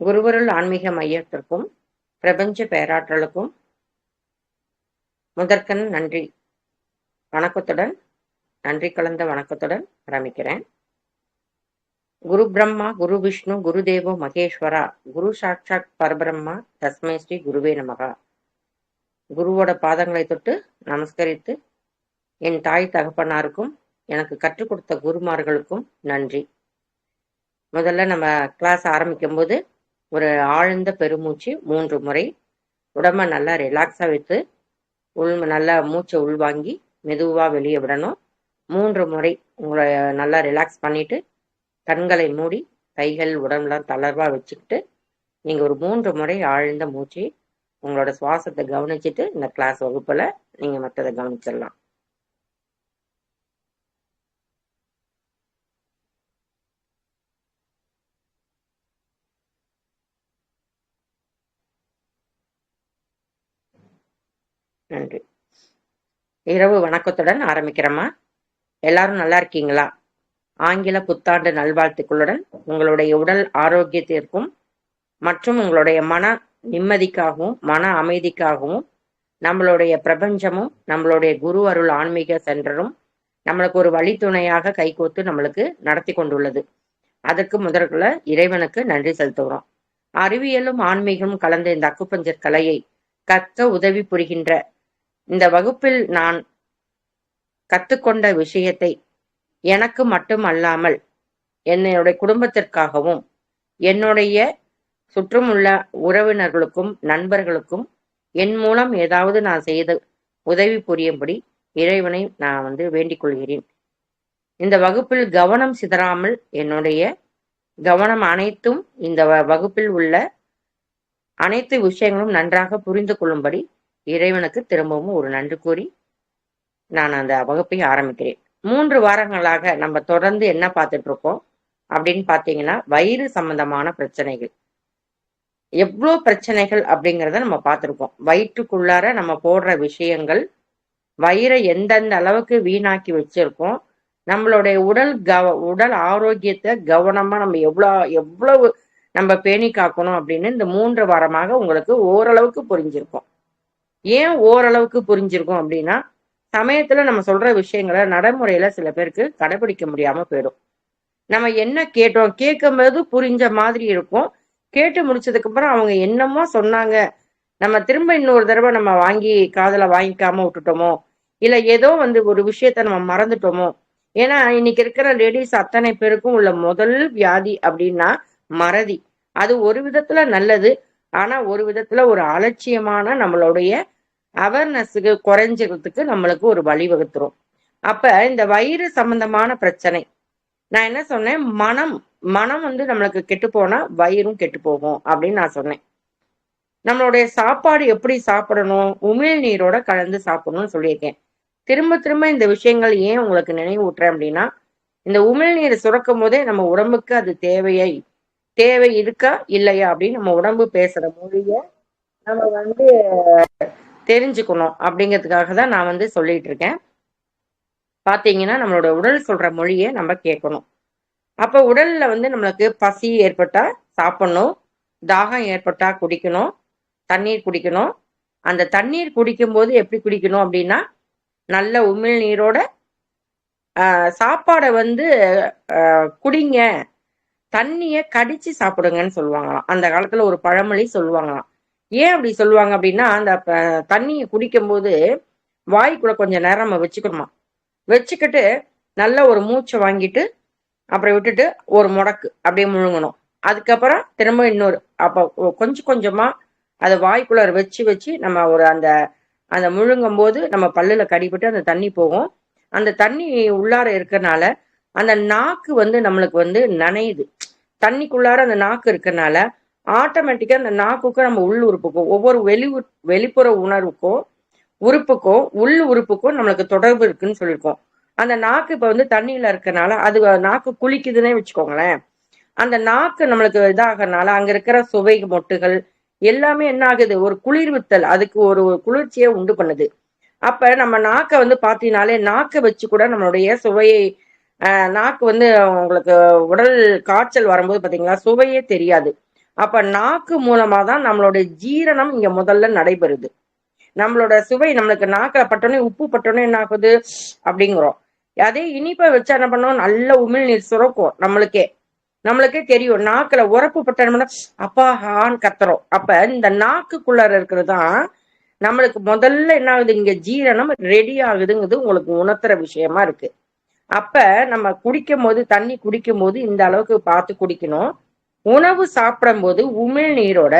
குருவருள் ஆன்மீக மையத்திற்கும் பிரபஞ்ச பேராற்றலுக்கும் முதற்கண் நன்றி வணக்கத்துடன் நன்றி கலந்த வணக்கத்துடன் ஆரம்பிக்கிறேன். குரு பிரம்மா குரு விஷ்ணு குரு தேவோ மகேஸ்வரா குரு சாட்சாத் பரபிரம்மா தஸ்மை ஸ்ரீ குருவே நமகா. குருவோட பாதங்களை தொட்டு நமஸ்கரித்து என் தாய் தகப்பனாருக்கும் எனக்கு கற்றுக் கொடுத்த குருமார்களுக்கும் நன்றி. முதல்ல நம்ம கிளாஸ் ஆரம்பிக்கும் போது ஒரு ஆழ்ந்த பெருமூச்சு 3 முறை, உடம்ப நல்லா ரிலாக்ஸாக வைத்து நல்லா மூச்சை உள்வாங்கி மெதுவாக வெளியே விடணும். 3 முறை உங்களை நல்லா ரிலாக்ஸ் பண்ணிட்டு கண்களை மூடி கைகள் உடம்புலாம் தளர்வாக வச்சுக்கிட்டு நீங்கள் ஒரு 3 முறை ஆழ்ந்த மூச்சு உங்களோட சுவாசத்தை கவனிச்சுட்டு இந்த கிளாஸ் வகுப்பில் நீங்கள் மற்றதை கவனிச்சிடலாம். நன்றி. இரவு வணக்கத்துடன் ஆரம்பிக்கிறோமா? எல்லாரும் நல்லா இருக்கீங்களா? ஆங்கில புத்தாண்டு நல்வாழ்த்துக்களுடன் உங்களுடைய உடல் ஆரோக்கியத்திற்கும் மற்றும் உங்களுடைய மன நிம்மதிக்காகவும் மன அமைதிக்காகவும் நம்மளுடைய பிரபஞ்சமும் நம்மளுடைய குரு அருள் ஆன்மீக சென்டரும் நம்மளுக்கு ஒரு வழித்துணையாக கைகோத்து நம்மளுக்கு நடத்தி கொண்டுள்ளது. அதற்கு முதல்ல இறைவனுக்கு நன்றி செலுத்துகிறோம். அறிவியலும் ஆன்மீகமும் கலந்த இந்த அக்குபஞ்சர் கலையை கற்க உதவி புரிகின்ற இந்த வகுப்பில் நான் கற்றுக்கொண்ட விஷயத்தை எனக்கு மட்டும் அல்லாமல் என்னுடைய குடும்பத்திற்காகவும் என்னுடைய சுற்றும் உள்ள உறவினர்களுக்கும் நண்பர்களுக்கும் என் மூலம் ஏதாவது நான் செய்து உதவி புரியும்படி இறைவனை நான் வேண்டிக் கொள்கிறேன். இந்த வகுப்பில் கவனம் சிதறாமல் என்னுடைய கவனம் அனைத்தும் இந்த வகுப்பில் உள்ள அனைத்து விஷயங்களும் நன்றாக புரிந்து கொள்ளும்படி இறைவனுக்கு திரும்பவும் ஒரு நன்றி கூறி நான் அந்த வகுப்பை ஆரம்பிக்கிறேன். 3 வாரங்களாக நம்ம தொடர்ந்து என்ன பார்த்துட்டு இருக்கோம் அப்படின்னு பார்த்தீங்கன்னா, வயிறு சம்பந்தமான பிரச்சனைகள், எவ்வளோ பிரச்சனைகள் அப்படிங்கிறத நம்ம பார்த்துருக்கோம். வயிற்றுக்குள்ளார நம்ம போடுற விஷயங்கள் வயிறை எந்தெந்த அளவுக்கு வீணாக்கி வச்சிருக்கோம், நம்மளுடைய உடல் ஆரோக்கியத்தை கவனமா நம்ம எவ்வளவு நம்ம பேணி காக்கணும் அப்படின்னு இந்த 3 வாரமாக உங்களுக்கு ஓரளவுக்கு புரிஞ்சிருக்கும். ஏன் ஓரளவுக்கு புரிஞ்சிருக்கும் அப்படின்னா, சமயத்துல நம்ம சொல்ற விஷயங்களை நடைமுறையில சில பேருக்கு கடைபிடிக்க முடியாம போயிடும். நம்ம என்ன கேட்டோம், கேட்கும்போது புரிஞ்ச மாதிரி இருக்கும். கேட்டு முடிச்சதுக்கு அப்புறம் அவங்க என்னமோ சொன்னாங்க, நம்ம திரும்ப இன்னொரு தடவை நம்ம காதுல வாங்கிக்காம விட்டுட்டோமோ, இல்ல ஏதோ ஒரு விஷயத்த நம்ம மறந்துட்டோமோ. ஏன்னா இன்னைக்கு இருக்கிற லேடிஸ் அத்தனை பேருக்கும் உள்ள முதல் வியாதி அப்படின்னா மறதி. அது ஒரு விதத்துல நல்லது, ஆனா ஒரு விதத்துல ஒரு அலட்சியமான நம்மளுடைய அவேர்னஸுக்கு குறைஞ்சிக்கிறதுக்கு நம்மளுக்கு ஒரு வழிவகுத்துரும். அப்ப இந்த வயிறு சம்பந்தமான பிரச்சனை, நான் என்ன சொன்னேன், மனம் நம்மளுக்கு கெட்டு போனா வயிறும் கெட்டு போகும் அப்படின்னு நான் சொன்னேன். நம்மளுடைய சாப்பாடு எப்படி சாப்பிடணும், உமிழ் நீரோட கலந்து சாப்பிடணும்னு சொல்லியிருக்கேன். திரும்ப திரும்ப இந்த விஷயங்கள் ஏன் உங்களுக்கு நினைவூட்டுறேன் அப்படின்னா, இந்த உமிழ்நீர் சுரக்கும் போதே நம்ம உடம்புக்கு அது தேவை இருக்கா இல்லையா அப்படின்னு நம்ம உடம்பு பேசுற மொழிய நம்ம தெரிஞ்சுக்கணும் அப்படிங்கிறதுக்காக தான் நான் சொல்லிட்டு இருக்கேன். பாத்தீங்கன்னா நம்மளோட உடல் சொல்ற மொழியை நம்ம கேட்கணும். அப்ப உடல்ல நம்மளுக்கு பசி ஏற்பட்டா சாப்பிடணும், தாகம் ஏற்பட்டா குடிக்கணும், தண்ணீர் குடிக்கணும். அந்த தண்ணீர் குடிக்கும் போது எப்படி குடிக்கணும் அப்படின்னா, நல்ல உமிழ் நீரோட சாப்பாடை குடிங்க, தண்ணிய கடிச்சு சாப்பிடுங்கன்னு சொல்லுவாங்களாம். அந்த காலத்துல ஒரு பழமொழி சொல்லுவாங்களாம். ஏன் அப்படி சொல்லுவாங்க அப்படின்னா, அந்த தண்ணியை குடிக்கும் போது வாய்க்குள்ள கொஞ்ச நேரம் நம்ம வச்சுக்கணுமா, வச்சுக்கிட்டு நல்ல ஒரு மூச்சை வாங்கிட்டு அப்புறம் விட்டுட்டு ஒரு முடக்கு அப்படியே முழுங்கணும். அதுக்கப்புறம் திரும்ப இன்னொரு, அப்ப கொஞ்சம் கொஞ்சமா அதை வாய்க்குள்ள வச்சு நம்ம அந்த முழுங்கும் போது நம்ம பல்லுல கடிபட்டு அந்த தண்ணி போகும். அந்த தண்ணி உள்ளார இருக்கறனால அந்த நாக்கு நம்மளுக்கு நனையுது. தண்ணிக்குள்ளார அந்த நாக்கு இருக்கறனால ஆட்டோமேட்டிக்கா அந்த நாக்குக்கும் நம்ம உள் உறுப்புக்கும் ஒவ்வொரு வெளிப்புற உறுப்புக்கும் உள் உறுப்புக்கும் நம்மளுக்கு தொடர்பு இருக்குன்னு சொல்லியிருக்கோம். அந்த நாக்கு இப்ப தண்ணியில இருக்கனால அது நாக்கு குளிக்குதுன்னே வச்சுக்கோங்களேன். அந்த நாக்கு நம்மளுக்கு இதாகறனால அங்க இருக்கிற சுவை மொட்டுகள் எல்லாமே என்ன ஆகுது, ஒரு குளிர்வித்தல், அதுக்கு ஒரு குளிர்ச்சியை உண்டு பண்ணுது. அப்ப நம்ம நாக்கை பாத்தீங்கன்னாலே நாக்கை வச்சு கூட நம்மளுடைய சுவையை நாக்கு உங்களுக்கு உடல் காய்ச்சல் வரும்போது பாத்தீங்களா சுவையே தெரியாது. அப்ப நாக்கு மூலமா தான் நம்மளுடைய ஜீரணம் இங்க முதல்ல நடைபெறுது. நம்மளோட சுவை நம்மளுக்கு நாக்கில பட்டோன்னே, உப்பு பட்டோன்னே என்ன ஆகுது அப்படிங்கிறோம். அதே இனிப்பை வச்சா என்ன பண்ணோம், நல்ல உமிழ்நீர் சுரக்கும் நம்மளுக்கே. நம்மளுக்கே தெரியும். நாக்குல உரப்பு பட்டோம்னா அப்பா ஹான்னு கத்துறோம். அப்ப இந்த நாக்குக்குள்ளார இருக்கிறது தான் நம்மளுக்கு முதல்ல என்ன ஆகுது, இங்க ஜீரணம் ரெடி ஆகுதுங்கிறது உங்களுக்கு உணர்த்துற விஷயமா இருக்கு. அப்ப நம்ம குடிக்கும் போது, தண்ணி குடிக்கும் போது இந்த அளவுக்கு பார்த்து குடிக்கணும். உணவு சாப்பிடும் போது உமிழ்நீரோட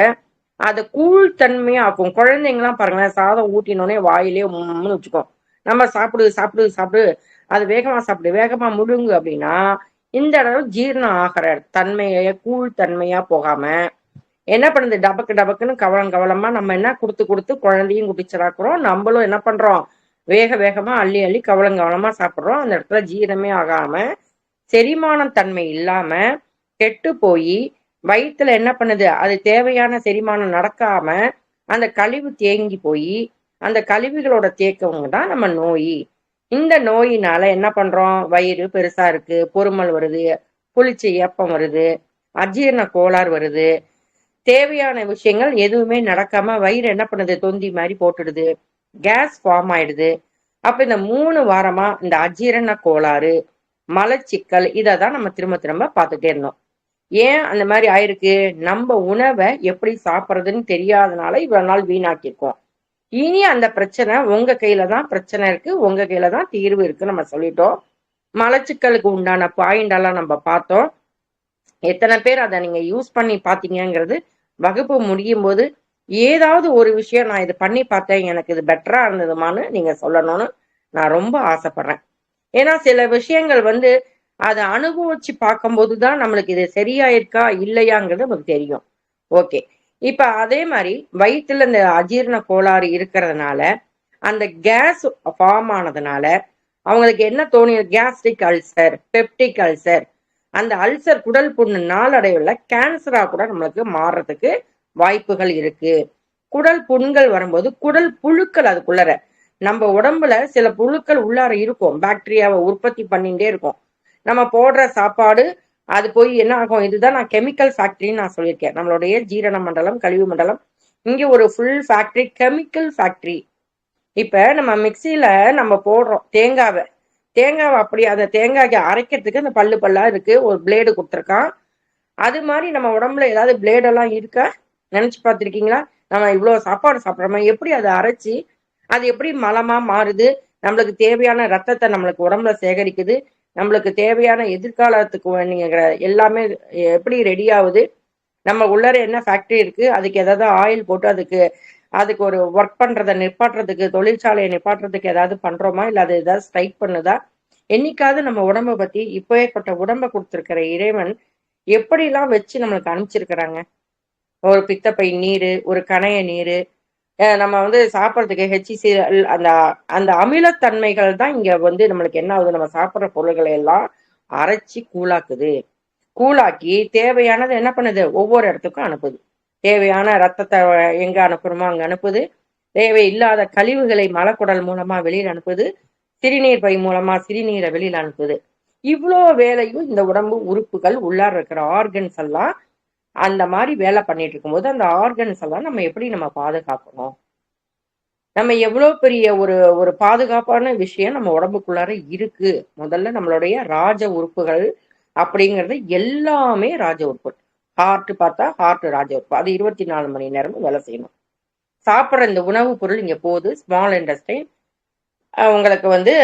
அதை கூழ் தன்மையாக்கும். குழந்தைங்கலாம் பாருங்களேன், சாதம் ஊட்டினோடனே வாயிலே உம்முன்னு வச்சுக்கோம். நம்ம சாப்பிடு சாப்பிடு சாப்பிடு, அது வேகமா சாப்பிடு, வேகமா முழுங்கு அப்படின்னா இந்த அளவு ஜீரணம் ஆகிற தன்மைய கூழ் தன்மையா போகாம என்ன பண்ணுது, டபக்கு டபக்குன்னு கவலம் கவலமா நம்ம என்ன கொடுத்து கொடுத்து குழந்தையும் குடிச்சிடாக்குறோம். நம்மளும் என்ன பண்றோம், வேக வேகமா அள்ளி அள்ளி கவலம் கவலமா சாப்பிட்றோம். அந்த இடத்துல ஜீரணமே ஆகாம செரிமானம் தன்மை இல்லாம கெட்டு போய் வயிற்றுல என்ன பண்ணுது, அது தேவையான செரிமானம் நடக்காம அந்த கழிவு தேங்கி போய் அந்த கழிவுகளோட தேக்கவங்க தான் நம்ம நோய். இந்த நோயினால என்ன பண்றோம், வயிறு பெருசா இருக்கு, பொறுமல் வருது, புளிச்சு ஏப்பம் வருது, அஜீரண கோளாறு வருது, தேவையான விஷயங்கள் எதுவுமே நடக்காம வயிறு என்ன பண்ணுது, தொந்தி மாதிரி போட்டுடுது, கேஸ் ஃபார்ம் ஆயிடுது. அப்ப இந்த 3 வாரமா இந்த அஜீரண கோளாறு, மலச்சிக்கல் இதை தான் நம்ம திரும்ப திரும்ப பார்த்துட்டே இருந்தோம். ஏன் அந்த மாதிரி ஆயிருக்கு, நம்ம உணவை எப்படி சாப்பிட்றதுன்னு தெரியாதனால இவ்வளவு நாள் வீணாக்கியிருக்கோம். இனி அந்த பிரச்சனை உங்க கையில தான் பிரச்சனை இருக்கு, உங்க கையில தான் தீர்வு இருக்கு நம்ம சொல்லிட்டோம். மலச்சிக்கலுக்கு உண்டான பாயிண்ட் எல்லாம் நம்ம பார்த்தோம். எத்தனை பேர் அதை நீங்க யூஸ் பண்ணி பார்த்தீங்கிறது வகுப்பு முடியும் போது ஏதாவது ஒரு விஷயம் நான் இது பண்ணி பார்த்தேன், எனக்கு இது பெட்டரா இருந்ததுமான்னு நீங்க சொல்லணும்னு நான் ரொம்ப ஆசைப்படுறேன். ஏன்னா சில விஷயங்கள் வந்து அதை அனுபவிச்சு பார்க்கும்போது தான் நம்மளுக்கு இது சரியாயிருக்கா இல்லையாங்கிறது நமக்கு தெரியும். ஓகே, இப்ப அதே மாதிரி வயிற்றுல இந்த அஜீரண கோளாறு இருக்கிறதுனால அந்த கேஸ் ஃபார்ம் ஆனதுனால அவங்களுக்கு என்ன தோணி, கேஸ்ட்ரிக் அல்சர், பெப்டிக் அல்சர், அந்த அல்சர் குடல் புண்ணு நாளடைவுல கேன்சரா கூட நம்மளுக்கு மாறுறதுக்கு வாய்ப்புகள் இருக்கு. குடல் புண்கள் வரும்போது குடல் புழுக்கள் அதுக்குள்ளற நம்ம உடம்புல சில புழுக்கள் உள்ளார இருக்கும், பாக்டீரியாவை உற்பத்தி பண்ணிட்டே இருக்கும். நம்ம போடுற சாப்பாடு அது போய் என்ன ஆகும், இதுதான் நான் கெமிக்கல் ஃபேக்டரின்னு நான் சொல்லியிருக்கேன். நம்மளுடைய ஜீரண மண்டலம், கழிவு மண்டலம், இங்க ஒரு ஃபுல் ஃபேக்டரி, கெமிக்கல் ஃபேக்டரி. இப்ப நம்ம மிக்சியில நம்ம போடுறோம் தேங்காவை, அப்படி அந்த தேங்காய்க்கு அரைக்கிறதுக்கு அந்த பல்லு பல்லா இருக்கு, ஒரு பிளேடு கொடுத்துருக்கான். அது மாதிரி நம்ம உடம்புல ஏதாவது பிளேடெல்லாம் இருக்கா நினைச்சு பார்த்துருக்கீங்களா? நம்ம இவ்வளவு சாப்பாடு சாப்பிட்றோமா, எப்படி அதை அரைச்சி அது எப்படி மலமா மாறுது, நம்மளுக்கு தேவையான ரத்தத்தை நம்மளுக்கு உடம்புல சேகரிக்குது, நம்மளுக்கு தேவையான எதிர்காலத்துக்கு வேணுங்கிற எல்லாமே எப்படி ரெடி ஆகுது, நம்ம உள்ளார என்ன ஃபேக்டரி இருக்கு, அதுக்கு ஏதாவது ஆயில் போட்டு அதுக்கு அதுக்கு ஒரு ஒர்க் பண்றதை நிப்பாட்டுறதுக்கு, தொழிற்சாலையை நிப்பாட்டுறதுக்கு ஏதாவது பண்றோமா, இல்லை அது ஏதாவது ஸ்ட்ரைக் பண்ணுதா? என்னைக்காவது நம்ம உடம்பை பத்தி இப்பேற்பட்ட உடம்பை கொடுத்துருக்கிற இறைவன் எப்படிலாம் வச்சு நம்மளுக்கு அனுப்பிச்சிருக்கிறாங்க. ஒரு பித்தப்பை நீரு, ஒரு கணைய நீரு, நம்ம வந்து சாப்பிட்றதுக்கு ஹெச்சிசி, அந்த அந்த அமிலத்தன்மைகள் தான் இங்க வந்து நம்மளுக்கு என்ன ஆகுது, நம்ம சாப்பிட்ற பொருள்களை எல்லாம் அரைச்சி கூழாக்குது. கூழாக்கி தேவையானது என்ன பண்ணுது, ஒவ்வொரு இடத்துக்கும் அனுப்புது. தேவையான ரத்தத்தை எங்க அனுப்புறோமோ அங்க அனுப்புது, தேவையில்லாத கழிவுகளை மலக்குடல் மூலமா வெளியில் அனுப்புது, சிறுநீர் பை மூலமா சிறுநீரை வெளியில் அனுப்புது. இவ்வளோ வேலையும் இந்த உடம்பு உறுப்புகள் உள்ளார இருக்கிற ஆர்கன்ஸ் எல்லாம் அந்த மாதிரி வேலை பண்ணிட்டு இருக்கும்போது அந்த ஆர்கன்ஸ் எல்லாம் நம்ம எப்படி நம்ம பாதுகாக்கணும், நம்ம எவ்வளவு பெரிய ஒரு ஒரு பாதுகாப்பான விஷயம் நம்ம உடம்புக்குள்ளார இருக்கு. முதல்ல நம்மளுடைய ராஜ உறுப்புகள் அப்படிங்கிறது எல்லாமே ராஜ உறுப்பு. ஹார்ட் பார்த்தா ஹார்ட் ராஜ உறுப்பு, அது 24 மணி நேரமும் வேலை செய்யணும். சாப்பிட்ற இந்த உணவுப் பொருள் இங்க போகுது, ஸ்மால் இன்டெஸ்டைன், உங்களுக்கு வந்து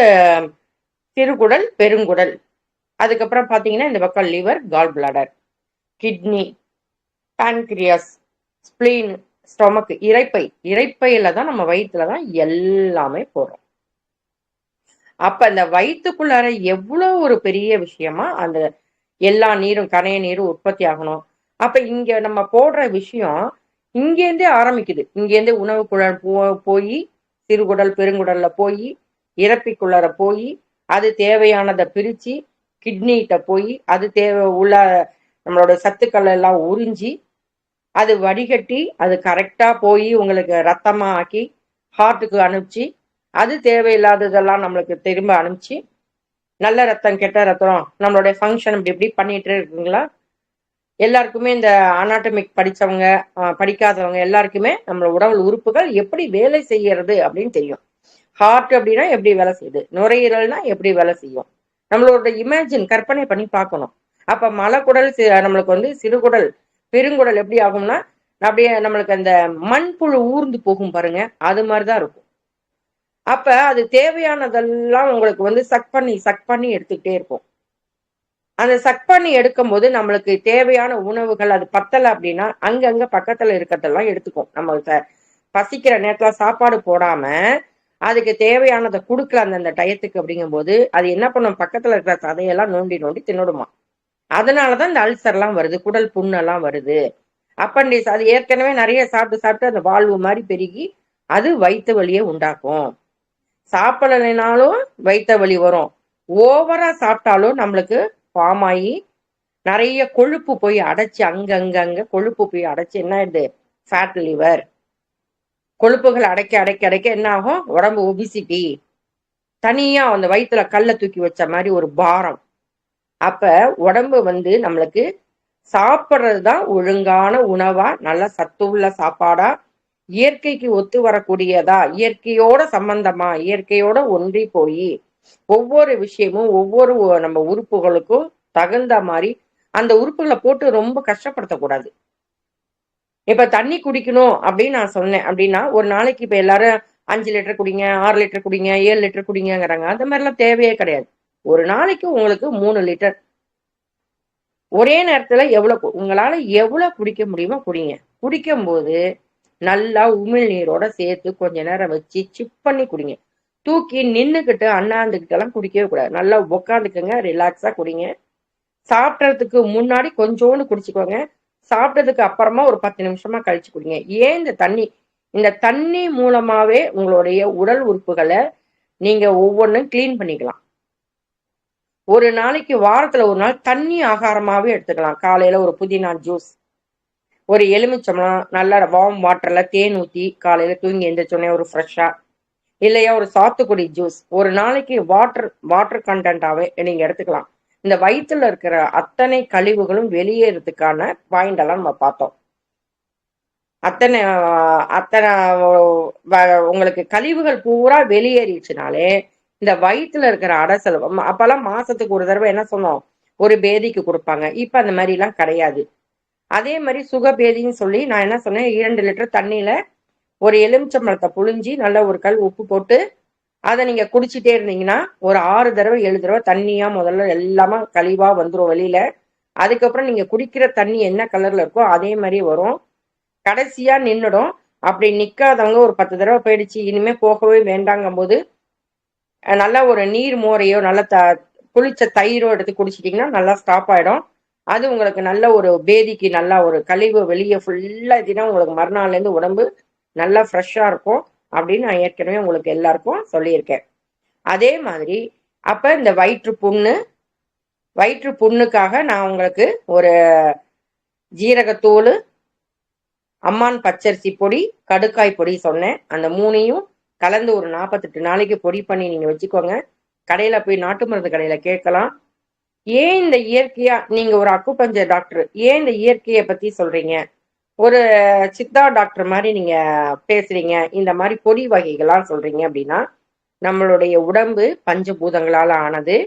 சிறுகுடல், பெருங்குடல், அதுக்கப்புறம் பார்த்தீங்கன்னா இந்த பக்கம் liver, gall bladder, kidney, pancreas, spleen, stomach, இரைப்பையில தான் நம்ம வயிற்றுல தான் எல்லாமே போடுறோம். அப்ப அந்த வயிற்றுக்குள்ளார எவ்வளவு ஒரு பெரிய விஷயமா அந்த எல்லா நீரும், கணைய நீரும் உற்பத்தி ஆகணும். அப்ப இங்க நம்ம போடுற விஷயம் இங்கேருந்தே ஆரம்பிக்குது. இங்கேருந்து உணவு குழல் போய் சிறுகுடல், பெருங்குடல்ல போய் இறப்பிக்குள்ளார போய் அது தேவையானதை பிரிச்சு கிட்னிகிட்ட போய் அது தேவை உள்ள நம்மளோட சத்துக்கள் எல்லாம் உறிஞ்சி அது வடிகட்டி அது கரெக்டா போய் உங்களுக்கு ரத்தமா ஆக்கி ஹார்ட்டுக்கு அனுப்பிச்சு அது தேவையில்லாததெல்லாம் நம்மளுக்கு திரும்ப அனுப்பிச்சு நல்ல ரத்தம் கெட்ட ரத்தம் நம்மளுடைய ஃபங்க்ஷன் இப்படி இப்படி பண்ணிட்டு இருக்குங்களா. எல்லாருக்குமே இந்த அனாட்டமிக் படிச்சவங்க படிக்காதவங்க எல்லாருக்குமே நம்ம உடல் உறுப்புகள் எப்படி வேலை செய்யறது அப்படின்னு தெரியும். ஹார்ட் அப்படின்னா எப்படி வேலை செய்யுது, நுரையீரல்னா எப்படி வேலை செய்யும், நம்மளோட இமேஜின் கற்பனை பண்ணி பார்க்கணும். அப்ப மலக்குடல் நம்மளுக்கு வந்து சிறுகுடல் பெருங்குடல் எப்படி ஆகும்னா அப்படியே நம்மளுக்கு அந்த மண்புழு ஊர்ந்து போகும் பாருங்க, அது மாதிரிதான் இருக்கும். அப்ப அது தேவையானதெல்லாம் உங்களுக்கு வந்து சக் பண்ணி எடுத்துக்கிட்டே இருக்கும். அந்த சக் பண்ணி எடுக்கும்போது நம்மளுக்கு தேவையான உணவுகள் அது பத்தல அப்படின்னா அங்கங்க பக்கத்துல இருக்கிறதெல்லாம் எடுத்துக்கும். நம்ம பசிக்கிற நேரத்துல சாப்பாடு போடாம அதுக்கு தேவையானதை கொடுக்கல அந்தந்த டயத்துக்கு அப்படிங்கும்போது அது என்ன பண்ணும், பக்கத்துல இருக்கிற சதையெல்லாம் நோண்டி நோண்டி தின்னுடுமா. அதனாலதான் இந்த அல்சர்லாம் வருது, குடல் புண்ணெல்லாம் வருது, அப்பண்டிஸ். அது ஏற்கனவே நிறைய சாப்பிட்டு சாப்பிட்டு அந்த வாழ்வு மாதிரி பெருகி அது வயிற்று வலியை உண்டாக்கும். சாப்பிடலைனாலும் வயிற்று வலி வரும். ஓவரா சாப்பிட்டாலும் நம்மளுக்கு ஃபார்ம் ஆகி நிறைய கொழுப்பு போய் அடைச்சு அங்க கொழுப்பு போய் அடைச்சு என்ன ஆயிடுது, ஃபேட் லிவர். கொழுப்புகள் அடைக்க அடைக்க அடைக்க என்ன ஆகும், உடம்பு ஒபிசிட்டி, தனியா அந்த வயிற்றுல கல்லை தூக்கி வச்ச மாதிரி ஒரு பாரம். அப்ப உடம்பு வந்து நம்மளுக்கு சாப்பிட்றதுதான் ஒழுங்கான உணவா, நல்ல சத்துள்ள சாப்பாடா, இயற்கைக்கு ஒத்து வரக்கூடியதா, இயற்கையோட சம்பந்தமா, இயற்கையோட ஒன்றி போய் ஒவ்வொரு விஷயமும் ஒவ்வொரு நம்ம உறுப்புகளுக்கும் தகுந்த மாதிரி அந்த உறுப்புகளை போட்டு ரொம்ப கஷ்டப்படுத்தக்கூடாது. இப்ப தண்ணி குடிக்கணும் அப்படின்னு நான் சொன்னேன் அப்படின்னா ஒரு நாளைக்கு இப்ப எல்லாரும் 5 லிட்டர் குடிங்க, 6 லிட்டர் குடிங்க, 7 லிட்டர் குடிங்கிறாங்க. அந்த மாதிரிலாம் தேவையே கிடையாது. ஒரு நாளைக்கு உங்களுக்கு 3 லிட்டர் ஒரே நேரத்துல உங்களால எவ்வளவு குடிக்க முடியுமோ குடிங்க. குடிக்கும் போது நல்லா உமிழ் நீரோட சேர்த்து கொஞ்ச நேரம் வச்சு சிப் பண்ணி குடிங்க. தூக்கி நின்னுக்கிட்டு அண்ணாந்துக்கிட்டு எல்லாம் குடிக்கவே கூடாது. நல்லா உக்காந்துக்குங்க, ரிலாக்ஸா குடிங்க. சாப்பிட்றதுக்கு முன்னாடி கொஞ்சோண்டு குடிச்சுக்கோங்க. சாப்பிட்டதுக்கு அப்புறமா ஒரு 10 நிமிஷமா கழிச்சு குடிங்க. ஏன் இந்த தண்ணி மூலமாவே உங்களுடைய உடல் உறுப்புகளை நீங்க ஒவ்வொன்றும் கிளீன் பண்ணிக்கலாம். ஒரு நாளைக்கு வாரத்துல ஒரு நாள் தண்ணி ஆகாரமாவே எடுத்துக்கலாம். காலையில ஒரு புதினா ஜூஸ், ஒரு எலுமிச்சம்பழம் நல்லா வார்ம் வாட்டர்ல தேன் ஊத்தி காலையில தூங்கி எந்திரிச்சோடனே ஒரு ஃப்ரெஷ்ஷா, இல்லையா ஒரு சாத்துக்குடி ஜூஸ். ஒரு நாளைக்கு வாட்டர் கண்டென்ட்டாவே நீங்க எடுத்துக்கலாம். இந்த வயிற்றுல இருக்கிற அத்தனை கழிவுகளும் வெளியேறதுக்கான பாயிண்ட் எல்லாம் நம்ம பார்த்தோம். அத்தனை அத்தனை உங்களுக்கு கழிவுகள் பூரா வெளியேறிச்சுனாலே இந்த வயிற்றுல இருக்கிற அடைசல். அப்பெல்லாம் மாசத்துக்கு ஒரு தடவை என்ன சொன்னோம், ஒரு பேதிக்கு கொடுப்பாங்க. இப்ப அந்த மாதிரி எல்லாம் கிடையாது. அதே மாதிரி சுகபேதின்னு சொல்லி நான் என்ன சொன்னேன், 2 லிட்டர் தண்ணியில ஒரு எலுமிச்சம்பழத்தை புழிஞ்சி நல்ல ஒரு கல் உப்பு போட்டு அதை நீங்க குடிச்சிட்டே இருந்தீங்கன்னா ஒரு 6 தடவை 7 தடவை தண்ணியா முதல்ல எல்லாமே கழிவா வந்துடும் வெளியில. அதுக்கப்புறம் நீங்க குடிக்கிற தண்ணி என்ன கலர்ல இருக்கோ அதே மாதிரி வரும். கடைசியா நின்னுடும். அப்படி நிக்காதவங்க ஒரு 10 தடவை போயிடுச்சு இனிமே போகவே வேண்டாங்கும் போது நல்லா ஒரு நீர் மோரையோ நல்ல புளிச்ச தயிரோ எடுத்து குடிச்சிட்டிங்கன்னா நல்லா ஸ்டாப் ஆயிடும். அது உங்களுக்கு நல்ல ஒரு பேதிக்கு நல்லா ஒரு கழிவு வெளியே ஃபுல்லா இதுனா உங்களுக்கு மறுநாள்ல இருந்து உடம்பு நல்லா ஃப்ரெஷ்ஷா இருக்கும் அப்படின்னு நான் ஏற்கனவே உங்களுக்கு எல்லாருக்கும் சொல்லியிருக்கேன். அதே மாதிரி அப்ப இந்த வயிற்று புண்ணுக்காக நான் உங்களுக்கு ஒரு ஜீரகத்தூள், அம்மான் பச்சரிசி பொடி, கடுக்காய் பொடி சொன்னேன். அந்த 3ஐயும் கலந்து ஒரு 48 நாளைக்கு பொடி பண்ணி நீங்க வச்சுக்கோங்க. கடையில போய் நாட்டு மருந்து கடையில கேட்கலாம். ஏன் இந்த இயற்கையா, நீங்க ஒரு அக்குபஞ்சர் டாக்டர், ஏன் இந்த இயற்கையை பத்தி சொல்றீங்க, ஒரு சித்தா டாக்டர் மாதிரி நீங்க பேசுறீங்க, இந்த மாதிரி பொடி வகைகள்லாம் சொல்றீங்க அப்படின்னா, நம்மளுடைய உடம்பு பஞ்சபூதங்களால ஆனது.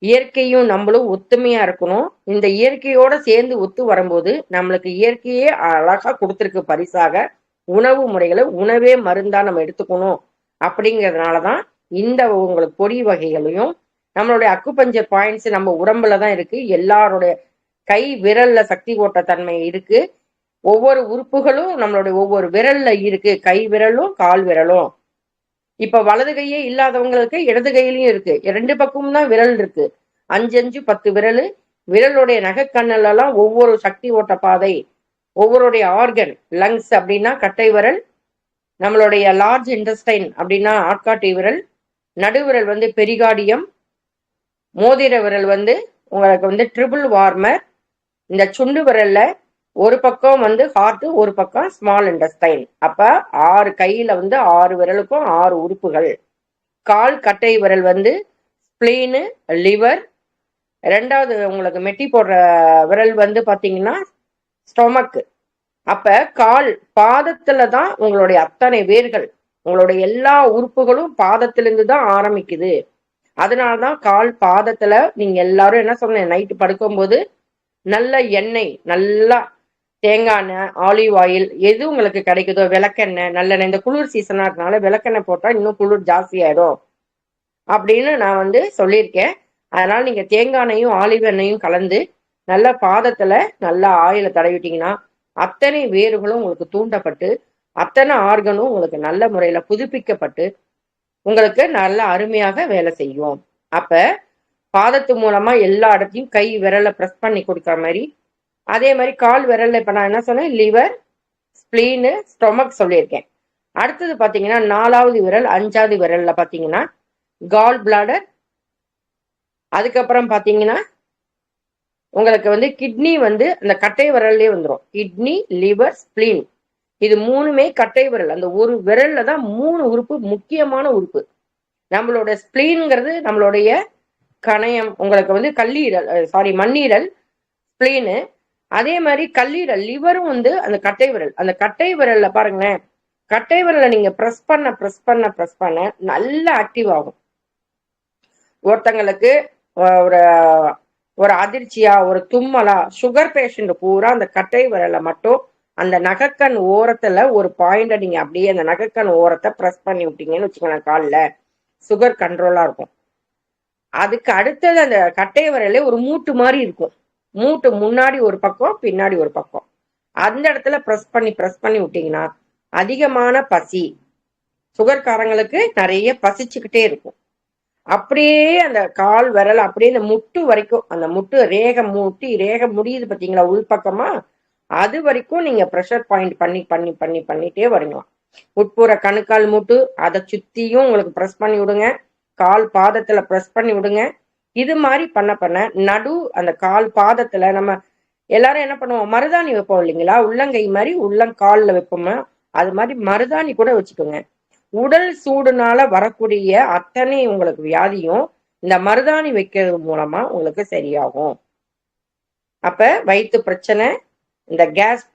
இயற்கையும் நம்மளும் ஒத்துமையா இருக்கணும். இந்த இயற்கையோட சேர்ந்து ஒத்து வரும்போது நம்மளுக்கு இயற்கையே அழகா கொடுத்துருக்கு பரிசாக உணவு முறைகளை. உணவே மருந்தா நம்ம எடுத்துக்கணும். அப்படிங்கிறதுனாலதான் இந்த உங்களுக்கு பொடி வகைகளையும், நம்மளுடைய அக்குபஞ்சர் பாயிண்ட்ஸ் நம்ம உடம்புலதான் இருக்கு. எல்லாருடைய கை விரல்ல சக்தி ஓட்ட தன்மை இருக்கு. ஒவ்வொரு உறுப்புகளும் நம்மளுடைய ஒவ்வொரு விரல்ல இருக்கு. கை விரலும் கால் விரலும். இப்ப வலது கையே இல்லாதவங்களுக்கு இடது கையிலயும் இருக்கு. 2 பக்கமும் தான் விரல் இருக்கு. 5 10 விரல். விரலுடைய நகைக்கண்ணெல்லாம் ஒவ்வொரு சக்தி ஓட்ட பாதை, ஒவ்வொருடைய ஆர்கன். லங்ஸ் அப்படின்னா கட்டை விரல், நம்மளுடைய லார்ஜ் இன்டெஸ்டைன் அப்படின்னா ஆட்காட்டி விரல், நடுவிரல் வந்து பெரிகார்டியம், மோதிர விரல் வந்து உங்களுக்கு வந்து ட்ரிபிள் வார்மர். இந்த சுண்டு விரல்ல ஒரு பக்கம் வந்து ஹார்ட், ஒரு பக்கம் ஸ்மால் இன்டெஸ்டைன். அப்ப 6 கையில வந்து 6 விரலுக்கும் 6 உறுப்புகள். கால் கட்டை விரல் வந்து ஸ்பிளீனு, லிவர், ரெண்டாவது உங்களுக்கு மெட்டி போடுற விரல் வந்து பாத்தீங்கன்னா ஸ்டொமக்கு. அப்ப கால் பாதத்துல தான் உங்களுடைய அத்தனை வேர்கள், உங்களுடைய எல்லா உறுப்புகளும் பாதத்திலிருந்து தான் ஆரம்பிக்குது. அதனாலதான் கால் பாதத்துல நீங்க எல்லாரும் என்ன சொன்னேன், நைட்டு படுக்கும்போது நல்ல எண்ணெய், நல்லா தேங்காய் எண்ணெய், ஆலிவ் ஆயில் எது உங்களுக்கு கிடைக்குதோ, விளக்கெண்ணெய், நல்லெண்ணெய், இந்த குளிர் சீசனா இருக்கனால விளக்கெண்ணெய் போட்டா இன்னும் குளிர் ஜாஸ்தி ஆயிடும் அப்படின்னு நான் வந்து சொல்லியிருக்கேன். அதனால நீங்க தேங்காய் எண்ணெயும் ஆலிவ் எண்ணெயும் கலந்து நல்ல பாதத்துல நல்லா ஆயில தடவிட்டீங்கன்னா அத்தனை வேர்களும் உங்களுக்கு தூண்டப்பட்டு அத்தனை ஆர்கனும் உங்களுக்கு நல்ல முறையில புதுப்பிக்கப்பட்டு உங்களுக்கு நல்ல அருமையாக வேலை செய்யும். அப்ப பாதத்து மூலமா எல்லா இடத்தையும் கை விரலை பிரஸ் பண்ணி கொடுக்குற மாதிரி, அதே மாதிரி கால் விரல்ல இப்ப நான் என்ன சொன்னேன், லிவர், ஸ்பிளீனு, ஸ்டொமக் சொல்லியிருக்கேன். அடுத்தது பாத்தீங்கன்னா 4வது விரல் 5வது விரல்ல பாத்தீங்கன்னா கால் பிளாடர், அதுக்கப்புறம் பாத்தீங்கன்னா உங்களுக்கு வந்து கிட்னி வந்து அந்த கட்டை விரல்லே வந்துடும். கிட்னி, லிவர், ஸ்பிளீன் இது மூணுமே கட்டை விரல். அந்த ஒரு விரல்ல தான் 3 உறுப்பு முக்கியமான உறுப்பு. நம்மளோட ஸ்பிளீன்ங்கிறது நம்மளுடைய கணையம், உங்களுக்கு வந்து கல்லீரல், மண்ணீரல், ஸ்பிளீனு. அதே மாதிரி கல்லீரல், லிவரும் வந்து அந்த கட்டை விரல். அந்த கட்டை விரல்ல பாருங்களேன், கட்டை விரலை நீங்க பிரஸ் பண்ண நல்லா ஆக்டிவ் ஆகும். ஒருத்தங்களுக்கு ஒரு ஒரு அதிர்ச்சியா, ஒரு தும்மலா, சுகர் பேஷண்ட் பூரா அந்த கட்டை விரலை மட்டும் அந்த நகக்கண் ஓரத்துல ஒரு பாயிண்ட நீங்க அப்படியே அந்த நகக்கண் ஓரத்தை பிரஸ் பண்ணி விட்டீங்கன்னு வச்சுக்கோங்க, காலில் சுகர் கண்ட்ரோலா இருக்கும். அதுக்கு அடுத்தது அந்த கட்டை விரலே ஒரு மூட்டு மாதிரி இருக்கும். மூட்டு முன்னாடி ஒரு பக்கம், பின்னாடி ஒரு பக்கம். அந்த இடத்துல பிரஸ் பண்ணி விட்டீங்கன்னா அதிகமான பசி, சுகர்காரங்களுக்கு நிறைய பசிச்சுக்கிட்டே இருக்கும். அப்படியே அந்த கால் விரல் அப்படியே இந்த முட்டு வரைக்கும், அந்த முட்டு ரேகம் முடியுது பார்த்தீங்களா உள்பக்கமா, அது வரைக்கும் நீங்க ப்ரெஷர் பாயிண்ட் பண்ணிட்டே வருங்களாம். உட்புற கணுக்கால் மூட்டு அதை சுத்தியும் உங்களுக்கு ப்ரெஸ் பண்ணி விடுங்க, கால் பாதத்துல ப்ரெஸ் பண்ணி விடுங்க. இது மாதிரி பண்ண நடு அந்த கால் பாதத்துல நம்ம எல்லாரும் என்ன பண்ணுவோம், மருதாணி வைப்போம் இல்லைங்களா, உள்ளங்கை மாதிரி உள்ளங்கால்ல வைப்போமா, அது மாதிரி மருதாணி கூட வச்சுக்கோங்க. உடல் சூடுனால வரக்கூடிய அத்தனை உங்களுக்கு வியாதியும் இந்த மருதாணி வைக்கிறது மூலமா உங்களுக்கு சரியாகும். அப்ப வயிற்று பிரச்சனை, இந்த கேஸ்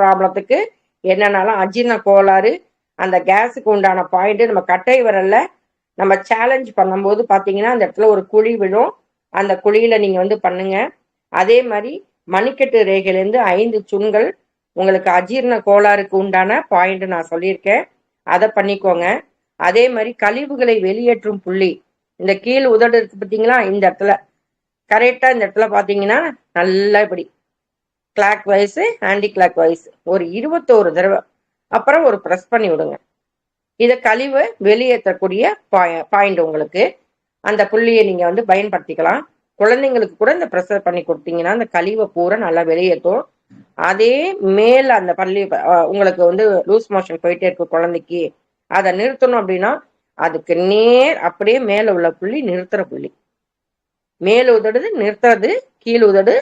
ப்ராப்ளத்துக்கு என்னன்னாலும் அஜீரண கோளாறு, அந்த கேஸுக்கு உண்டான பாயிண்ட் நம்ம கட்டை விரல்ல நம்ம சேலஞ்ச் பண்ணும்போது பாத்தீங்கன்னா அந்த இடத்துல ஒரு குழி விழும், அந்த குழியில நீங்க வந்து பண்ணுங்க. அதே மாதிரி மணிக்கட்டு ரேகையிலேருந்து 5 சுண்கள் உங்களுக்கு அஜீரண கோளாறுக்கு உண்டான பாயிண்ட் நான் சொல்லியிருக்கேன், அதை பண்ணிக்கோங்க. அதே மாதிரி கழிவுகளை வெளியேற்றும் புள்ளி, இந்த கீழ் உதடு இருக்கு பார்த்தீங்களா, இந்த இடத்துல கரெக்டா இந்த இடத்துல பாத்தீங்கன்னா நல்லா இப்படி clockwise anticlockwise ஒரு 21 தடவை அப்புறம் ஒரு ப்ரெஸ் பண்ணி விடுங்க. இதை கழிவை வெளியேற்றக்கூடிய பாயிண்ட் உங்களுக்கு. அந்த புள்ளியை நீங்க வந்து பயன்படுத்திக்கலாம். குழந்தைங்களுக்கு கூட இந்த ப்ரெஷர் பண்ணி கொடுத்தீங்கன்னா அந்த கழிவை பூரா நல்லா வெளியேற்றும். அதே மேல அந்த பள்ளி உங்களுக்கு வந்து லூஸ் மோஷன் போயிட்டே இருக்கு குழந்தைக்கு, அதை நிறுத்தணும் அப்படின்னா அதுக்கு நேர் அப்படியே மேல உள்ள புள்ளி நிறுத்துற புள்ளி. மேல் உதடுது நிறுத்துறது, கீழ் உதடு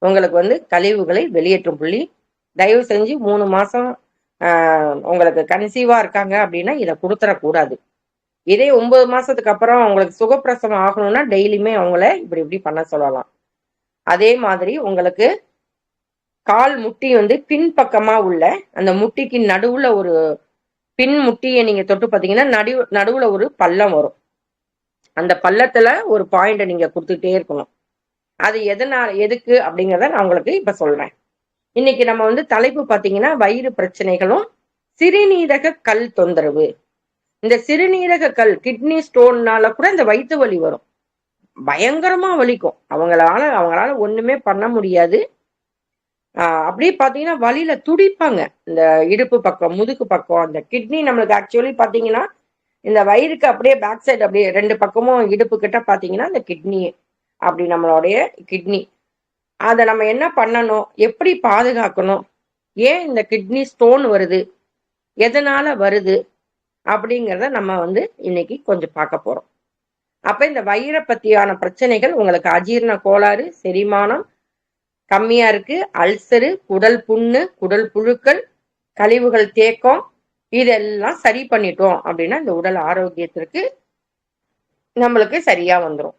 உங்களுக்கு வந்து கழிவுகளை வெளியேற்றும் புள்ளி. தயவு செஞ்சு 3 மாசம் உங்களுக்கு கன்சீவா இருக்காங்க அப்படின்னா இதை கொடுத்துடக்கூடாது. இதே 9 மாசத்துக்கு அப்புறம் உங்களுக்கு சுகப்பிரசவம் ஆகணும்னா டெய்லியுமே அவங்கள இப்படி பண்ண சொல்லலாம். அதே மாதிரி உங்களுக்கு கால் முட்டி வந்து பின்பக்கமா உள்ள அந்த முட்டிக்கு நடுவுல ஒரு பின் முட்டியை நீங்க தொட்டு பார்த்தீங்கன்னா நடுவுல ஒரு பள்ளம் வரும். அந்த பள்ளத்துல ஒரு பாயிண்ட நீங்க கொடுத்துட்டே இருக்கணும். அது எதுக்கு அப்படிங்கிறத நான் உங்களுக்கு இப்ப சொல்றேன். இன்னைக்கு நம்ம வந்து தலைப்பு பாத்தீங்கன்னா வயிறு பிரச்சனைகளும் சிறுநீரக கல் தொந்தரவு. இந்த சிறுநீரக கல் கிட்னி ஸ்டோன்னால கூட இந்த வயிற்று வலி வரும், பயங்கரமா வலிக்கும். அவங்களால ஒண்ணுமே பண்ண முடியாது. அப்படியே பாத்தீங்கன்னா வலியில துடிப்பாங்க. இந்த இடுப்பு பக்கம், முதுகு பக்கம், அந்த கிட்னி நம்மளுக்கு ஆக்சுவலி பாத்தீங்கன்னா இந்த வயிறுக்கு அப்படியே பேக் சைடு அப்படியே 2 பக்கமும் இடுப்பு கிட்ட பாத்தீங்கன்னா இந்த கிட்னி, அப்படி நம்மளுடைய கிட்னி. அதை நம்ம என்ன பண்ணணும், எப்படி பாதுகாக்கணும், ஏன் இந்த கிட்னி ஸ்டோன் வருது, எதனால வருது அப்படிங்கிறத நம்ம வந்து இன்னைக்கு கொஞ்சம் பார்க்க போறோம். அப்ப இந்த வயிறை பத்தியான பிரச்சனைகள் உங்களுக்கு அஜீரண கோளாறு, செரிமானம் கம்மியா இருக்கு, அல்சரு, குடல் புண்ணு, குடல் புழுக்கள், கழிவுகள் தேக்கம், இதெல்லாம் சரி பண்ணிட்டோம் அப்படின்னா இந்த உடல் ஆரோக்கியத்திற்கு நம்மளுக்கு சரியா வந்துடும்.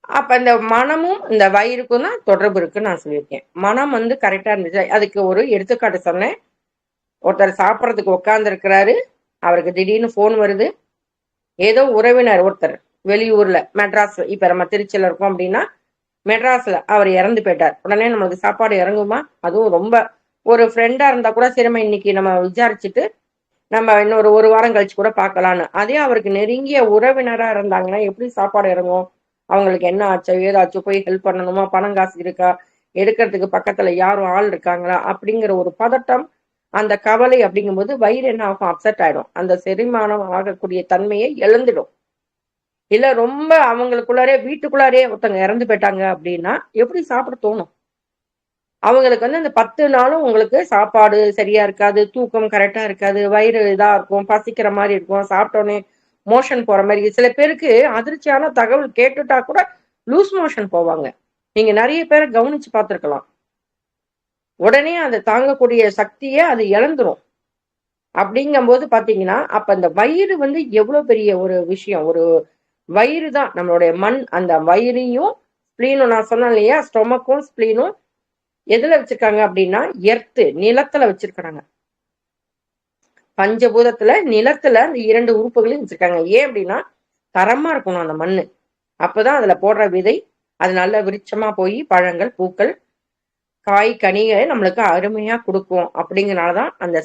அப்ப இந்த மனமும் இந்த வயிறுக்கும் தான் தொடர்பு இருக்குன்னு நான் சொல்லியிருக்கேன். மனம் வந்து கரெக்டா இருந்துச்சு. அதுக்கு ஒரு எடுத்துக்காட்டு சொன்னேன். ஒருத்தர் சாப்பிட்றதுக்கு உட்கார்ந்து இருக்கிறாரு, அவருக்கு திடீர்னு போன் வருது. ஏதோ உறவினர் ஒருத்தர் வெளியூர்ல மெட்ராஸ், இப்ப நம்ம திருச்சியில இருக்கோம் அப்படின்னா மெட்ராஸ்ல அவர் இறந்து போயிட்டார். உடனே நம்மளுக்கு சாப்பாடு இறங்குமா? அதுவும் ரொம்ப ஒரு ஃப்ரெண்டா இருந்தா கூட சரிம்மா இன்னைக்கு நம்ம விசாரிச்சுட்டு நம்ம இன்னொரு ஒரு வாரம் கழிச்சு கூட பார்க்கலான்னு. அதே அவருக்கு நெருங்கிய உறவினரா இருந்தாங்கன்னா எப்படி சாப்பாடு இறங்கும்? அவங்களுக்கு என்ன ஆச்சோ ஏதாச்சும் போய் ஹெல்ப் பண்ணணுமா? பணம் காசு இருக்கா? எடுக்கிறதுக்கு பக்கத்துல யாரும் ஆள் இருக்காங்களா? அப்படிங்கிற ஒரு பதட்டம், அந்த கவலை அப்படிங்கும்போது வயிறு என்ன ஆகும்? அப்செட் ஆயிடும். அந்த செரிமானம் ஆகக்கூடிய தன்மையை இழந்துடும். இல்ல ரொம்ப அவங்களுக்குள்ளாரே வீட்டுக்குள்ளாரே ஒருத்தவங்க இறந்து போயிட்டாங்க அப்படின்னா எப்படி சாப்பிட தோணும்? அவங்களுக்கு வந்து அந்த 10 நாளும் உங்களுக்கு சாப்பாடு சரியா இருக்காது, தூக்கம் கரெக்டா இருக்காது, வயிறு இதா இருக்கும், பசிக்கிற மாதிரி இருக்கும், சாப்பிட்டோன்னே மோஷன் போற மாதிரி. சில பேருக்கு அதிர்ச்சியான தகவல் கேட்டுட்டா கூட லூஸ் மோஷன் போவாங்க. நீங்க நிறைய பேரை கவனிச்சு பார்த்திருக்கலாம். உடனே அதை தாங்கக்கூடிய சக்தியை அது இழந்துரும். அப்படிங்கும்போது பாத்தீங்கன்னா, அப்ப அந்த வயிறு வந்து எவ்வளவு பெரிய ஒரு விஷயம். ஒரு வயிறு தான் நம்மளுடைய மண். அந்த வயிறையும் ஸ்பிளீனும் நான் சொன்னேன் இல்லையா? ஸ்டொமக்கும் ஸ்பிளீனும் எதுல வச்சிருக்காங்க அப்படின்னா எர்த்து நிலத்துல வச்சிருக்காங்க. பஞ்சபூதத்துல நிலத்துல அந்த 2 உறுப்புகளையும் வச்சிருக்காங்க. ஏன் அப்படின்னா தரமா இருக்கணும் அந்த மண்ணு. அப்பதான் அதுல போடுற விதை அது நல்ல விருட்சமா போய் பழங்கள், பூக்கள், காய், கனிகளை நம்மளுக்கு அருமையா கொடுக்கும். அப்படிங்கறனாலதான் அந்த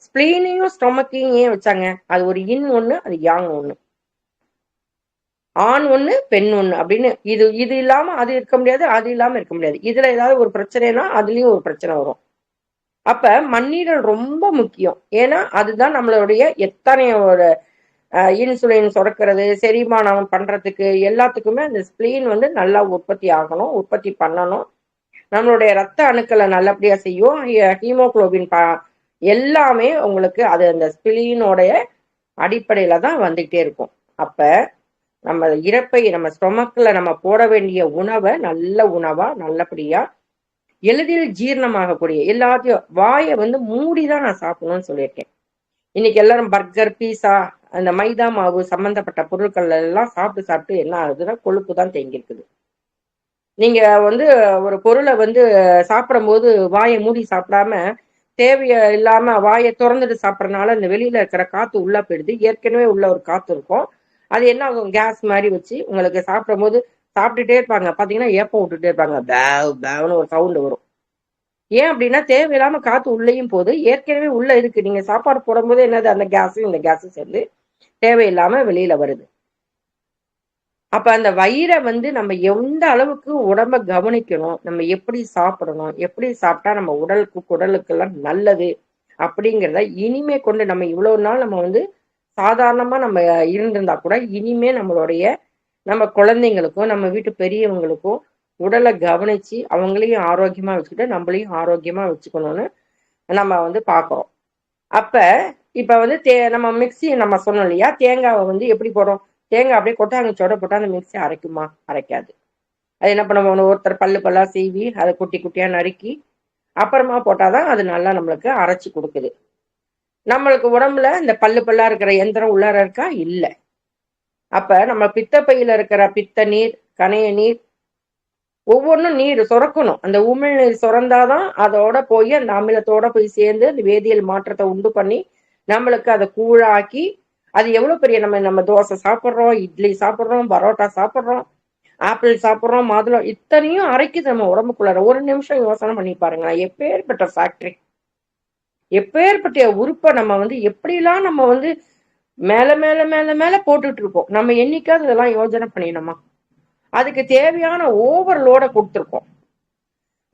ஸ்பிளீனையும் ஸ்டொமக்கையும் ஏன் வச்சாங்க? அது ஒரு இன் ஒண்ணு, அது யாங் ஒண்ணு. ஆண் ஒண்ணு, பெண் ஒண்ணு அப்படின்னு. இது இது இல்லாம அது இருக்க முடியாது, அது இல்லாம இருக்க முடியாது. இதுல ஏதாவது ஒரு பிரச்சனைனா அதுலயும் ஒரு பிரச்சனை வரும். அப்ப மண்ணீரல் ரொம்ப முக்கியம். ஏன்னா அதுதான் நம்மளுடைய எத்தனையோட இன்சுலின் சுரக்கிறது, செரிமானம் பண்றதுக்கு எல்லாத்துக்குமே அந்த ஸ்பிளீன் வந்து நல்லா உற்பத்தி ஆகணும், உற்பத்தி பண்ணணும். நம்மளுடைய ரத்த அணுக்களை நல்லபடியா செய்யும். ஹீமோகுளோபின் எல்லாமே உங்களுக்கு அது அந்த ஸ்பிளீனோடைய அடிப்படையில தான் வந்துகிட்டே இருக்கும். அப்ப நம்ம இறப்பை நம்ம ஸ்டொமக்ல நம்ம போட வேண்டிய உணவை நல்ல உணவா நல்லபடியா எளிதில் ஜீரணமாகக்கூடிய எல்லாத்தையும் வாயை வந்து மூடிதான் நான் சாப்பிடணும்னு சொல்லியிருக்கேன். இன்னைக்கு எல்லாரும் பர்கர், பீஸா, அந்த மைதா மாவு சம்பந்தப்பட்ட பொருட்கள் எல்லாம் சாப்பிட்டு சாப்பிட்டு என்ன ஆகுதுன்னா கொழுப்பு தான் தேங்கி இருக்குது. நீங்க வந்து ஒரு பொருளை வந்து சாப்பிடும் போது வாயை மூடி சாப்பிடாம தேவைய இல்லாம வாயை திறந்துட்டு சாப்பிடறதுனால இந்த வெளியில இருக்கிற காத்து உள்ள போயிடுது. ஏற்கனவே உள்ள ஒரு காத்து இருக்கும். அது என்ன ஆகும்? கேஸ் மாதிரி வச்சு உங்களுக்கு சாப்பிடும் போது சாப்பிட்டுட்டே இருப்பாங்க. பாத்தீங்கன்னா ஏப்பம் விட்டுட்டே இருப்பாங்க. பேவ் பேவ்னு ஒரு சவுண்ட் வரும். ஏன் அப்படின்னா தேவையில்லாம காத்து உள்ளேயும் போது ஏற்கனவே உள்ள இருக்கு. நீங்க சாப்பாடு போடும்போது என்னது அந்த கேஸும் இந்த கேஸும் சேர்ந்து தேவையில்லாம வெளியில வருது. அப்ப அந்த வயிறை வந்து நம்ம எந்த அளவுக்கு உடம்ப கவனிக்கணும், நம்ம எப்படி சாப்பிடணும், எப்படி சாப்பிட்டா நம்ம உடலுக்கு குடலுக்கெல்லாம் நல்லது அப்படிங்கிறத இனிமே கொண்டு நம்ம இவ்வளவு நாள் நம்ம வந்து சாதாரணமா நம்ம இருந்திருந்தா கூட இனிமே நம்ம குழந்தைங்களுக்கும் நம்ம வீட்டு பெரியவங்களுக்கும் உடலை கவனிச்சு அவங்களையும் ஆரோக்கியமா வச்சுக்கிட்டு நம்மளையும் ஆரோக்கியமா வச்சுக்கணும்னு நம்ம வந்து பார்க்கிறோம். அப்ப இப்ப வந்து நம்ம மிக்ஸி நம்ம சொன்னோம் இல்லையா? தேங்காவை வந்து எப்படி போடுறோம்? தேங்காய் அப்படியே கொட்டாங்குச்சோட போட்டா அந்த மிக்ஸி அரைக்குமா? அரைக்காது. அது என்ன பண்ணுவோம்? ஒருத்தர் பல்லு பல்லா சீவி அதை குட்டி குட்டியா நறுக்கி அப்புறமா போட்டாதான் அது நல்லா நம்மளுக்கு அரைச்சு கொடுக்குது. நம்மளுக்கு உடம்புல இந்த பல்லு பல்லா இருக்கிற எந்திரம் உள்ளார இருக்கா? இல்ல. அப்ப நம்ம பித்தப்பையில இருக்கிற பித்த நீர், கணைய நீர் ஒவ்வொன்றும் நீர் சுரக்கணும். அந்த உமிழ் நீர் சுரந்தாதான் அதோட போய் அந்த அமிலத்தோட போய் சேர்ந்து அந்த வேதியியல் மாற்றத்தை உண்டு பண்ணி நம்மளுக்கு அதை கூழாக்கி அது எவ்வளவு பெரிய நம்ம தோசை சாப்பிட்றோம், இட்லி சாப்பிட்றோம், பரோட்டா சாப்பிட்றோம், ஆப்பிள் சாப்பிட்றோம், மாதுளம் இத்தனையும் அரைக்குது நம்ம உடம்புக்குள்ளார. ஒரு நிமிஷம் யோசனை பண்ணி பாருங்க. எப்பேற்பட்ட ஃபேக்டரி, எப்பேற்பட்ட உறுப்பை நம்ம வந்து எப்படிலாம் நம்ம வந்து மேல மேல மேல மேல போட்டுட்டு இருக்கோம். நம்ம என்னைக்காவது இதெல்லாம் யோசனை பண்ணிடணுமா? அதுக்கு தேவையான ஓவர்லோட கொடுத்துருக்கோம்.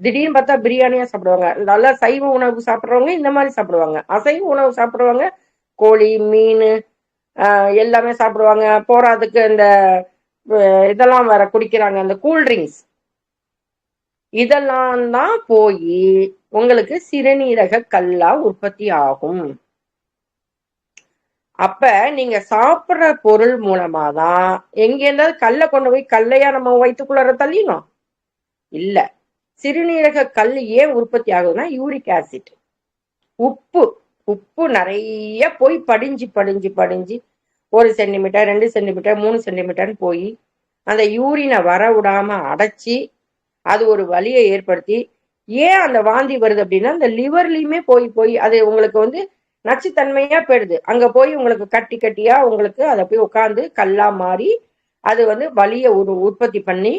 திடீர்னு பார்த்தா பிரியாணியா சாப்பிடுவாங்க. நல்லா சைவ உணவு சாப்பிட்றவங்க இந்த மாதிரி சாப்பிடுவாங்க. அசைவ உணவு சாப்பிடுவாங்க கோழி, மீன் எல்லாமே சாப்பிடுவாங்க. போறாதுக்கு இந்த இதெல்லாம் வேற குடிக்கிறாங்க, அந்த கூல்ட்ரிங்க்ஸ். இதெல்லாம் தான் போய் உங்களுக்கு சிறுநீரக கல்லா உற்பத்தி ஆகும். அப்ப நீங்க சாப்பிடுற பொருள் மூலமாதான் எங்க இருந்தாலும் கல்லை கொண்டு போய் கல்லையா நம்ம வயிற்றுக்குள்ளார தள்ளினோம் இல்ல. சிறுநீரக கல் ஏன் உற்பத்தி ஆகுதுன்னா யூரிக் ஆசிட், உப்பு. உப்பு நிறைய போய் படிஞ்சு படிஞ்சு படிஞ்சு 1 சென்டிமீட்டர், 2 சென்டிமீட்டர், 3 சென்டிமீட்டர்னு போய் அந்த யூரினை வர விடாம அடைச்சி அது ஒரு வலியை ஏற்படுத்தி, ஏன் அந்த வாந்தி வருது அப்படின்னா அந்த லிவர்லயுமே போய் போய் அது உங்களுக்கு வந்து நச்சுத்தன்மையா போயிடுது. அங்க போய் உங்களுக்கு கட்டி கட்டியா உங்களுக்கு அதை போய் உட்காந்து கல்லா மாறி அது வந்து வலியை உற்பத்தி பண்ணி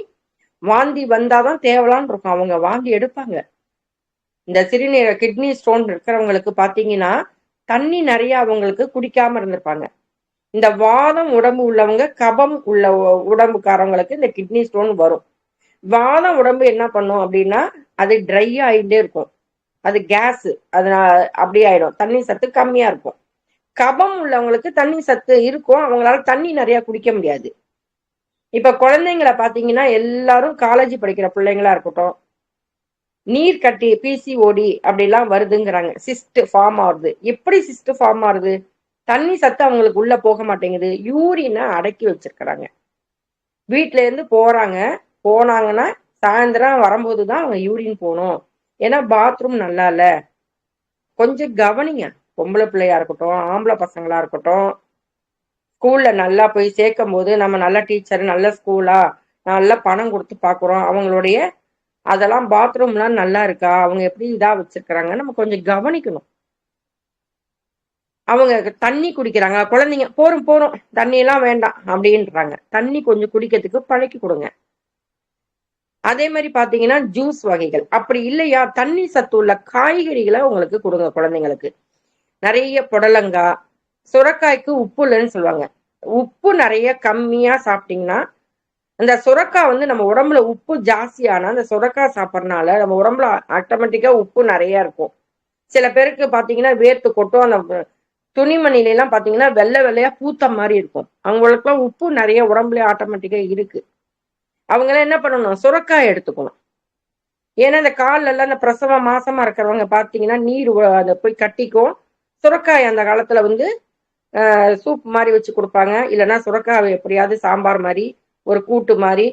வாந்தி வந்தாதான் தேவலான்னு இருக்கும். அவங்க வாந்தி எடுப்பாங்க. இந்த சிறுநீரக கிட்னி ஸ்டோன் இருக்கிறவங்களுக்கு பாத்தீங்கன்னா தண்ணி நிறைய அவங்களுக்கு குடிக்காம இருந்திருப்பாங்க. இந்த வாதம் உடம்பு உள்ளவங்க, கபம் உள்ள உடம்புக்காரவங்களுக்கு இந்த கிட்னி ஸ்டோன் வரும். வாதம் உடம்பு என்ன பண்ணும் அப்படின்னா அது ட்ரை ஆயிட்டே இருக்கும். அது கேஸ், அதனால அப்படி ஆயிடும். தண்ணி சத்து கம்மியா இருக்கும். கபம் உள்ளவங்களுக்கு தண்ணி சத்து இருக்கும், அவங்களால தண்ணி நிறைய குடிக்க முடியாது. இப்ப குழந்தைங்களை பாத்தீங்கன்னா எல்லாரும் காலேஜ் படிக்கிற பிள்ளைங்களா இருக்கட்டும், நீர் கட்டி பிசிஓடி அப்படிலாம் வருதுங்கிறாங்க. சிஸ்ட் ஃபார்ம் ஆகுது. எப்படி சிஸ்ட் ஃபார்ம் ஆகுது? தண்ணி சத்து அவங்களுக்கு உள்ள போக மாட்டேங்குது. யூரினை அடக்கி வச்சிருக்கிறாங்க. வீட்டுல இருந்து போனாங்கன்னா சாயந்தரம் வரும்போதுதான் அவங்க யூரின் போகணும். ஏன்னா பாத்ரூம் நல்லா இல்ல. கொஞ்சம் கவனிங்க. பொம்பளை பிள்ளையா இருக்கட்டும், ஆம்பளை பசங்களா இருக்கட்டும், ஸ்கூல்ல நல்லா போய் சேர்க்கும் போது நம்ம நல்ல டீச்சர், நல்ல ஸ்கூலா, நல்ல பணம் கொடுத்து பாக்குறோம். அவங்களுடைய அதெல்லாம் பாத்ரூம்லாம் நல்லா இருக்கா, அவங்க எப்படி இதா வச்சிருக்கிறாங்க, நம்ம கொஞ்சம் கவனிக்கணும். அவங்க தண்ணி குடிக்கிறாங்க, குழந்தைங்க போறோம் போறோம் தண்ணி எல்லாம் வேண்டாம் அப்படின்றாங்க. தண்ணி கொஞ்சம் குடிக்கிறதுக்கு பழக்கி கொடுங்க. அதே மாதிரி பாத்தீங்கன்னா ஜூஸ் வகைகள், அப்படி இல்லையா தண்ணி சத்து உள்ள காய்கறிகளை உங்களுக்கு கொடுங்க குழந்தைங்களுக்கு. நிறைய புடலங்காய், சுரக்காய்க்கு உப்பு இல்லைன்னு சொல்லுவாங்க. உப்பு நிறைய கம்மியா சாப்பிட்டீங்கன்னா, அந்த சுரக்காய் வந்து நம்ம உடம்புல உப்பு ஜாஸ்தியானா அந்த சுரக்காய் சாப்பிட்றதுனால நம்ம உடம்புல ஆட்டோமேட்டிக்கா உப்பு நிறைய இருக்கும். சில பேருக்கு பாத்தீங்கன்னா வேர்த்து கொட்டும். அந்த துணிமணில எல்லாம் பாத்தீங்கன்னா வெள்ளை வெள்ளையா பூத்த மாதிரி இருக்கும். அவங்களுக்குலாம் உப்பு நிறைய உடம்புல ஆட்டோமேட்டிக்கா இருக்கு. அவங்க எல்லாம் என்ன பண்ணணும்? சுரக்காய் எடுத்துக்கணும். ஏன்னா இந்த கால்ல எல்லாம் இந்த பிரசவ மாசமா இருக்கிறவங்க பாத்தீங்கன்னா நீர் அதை போய் கட்டிக்கும். சுரக்காய் அந்த காலத்துல வந்து சூப் மாதிரி வச்சு கொடுப்பாங்க. இல்லைன்னா சுரக்காய் எப்படியாவது சாம்பார் மாதிரி, ஒரு கூட்டு மாதிரி,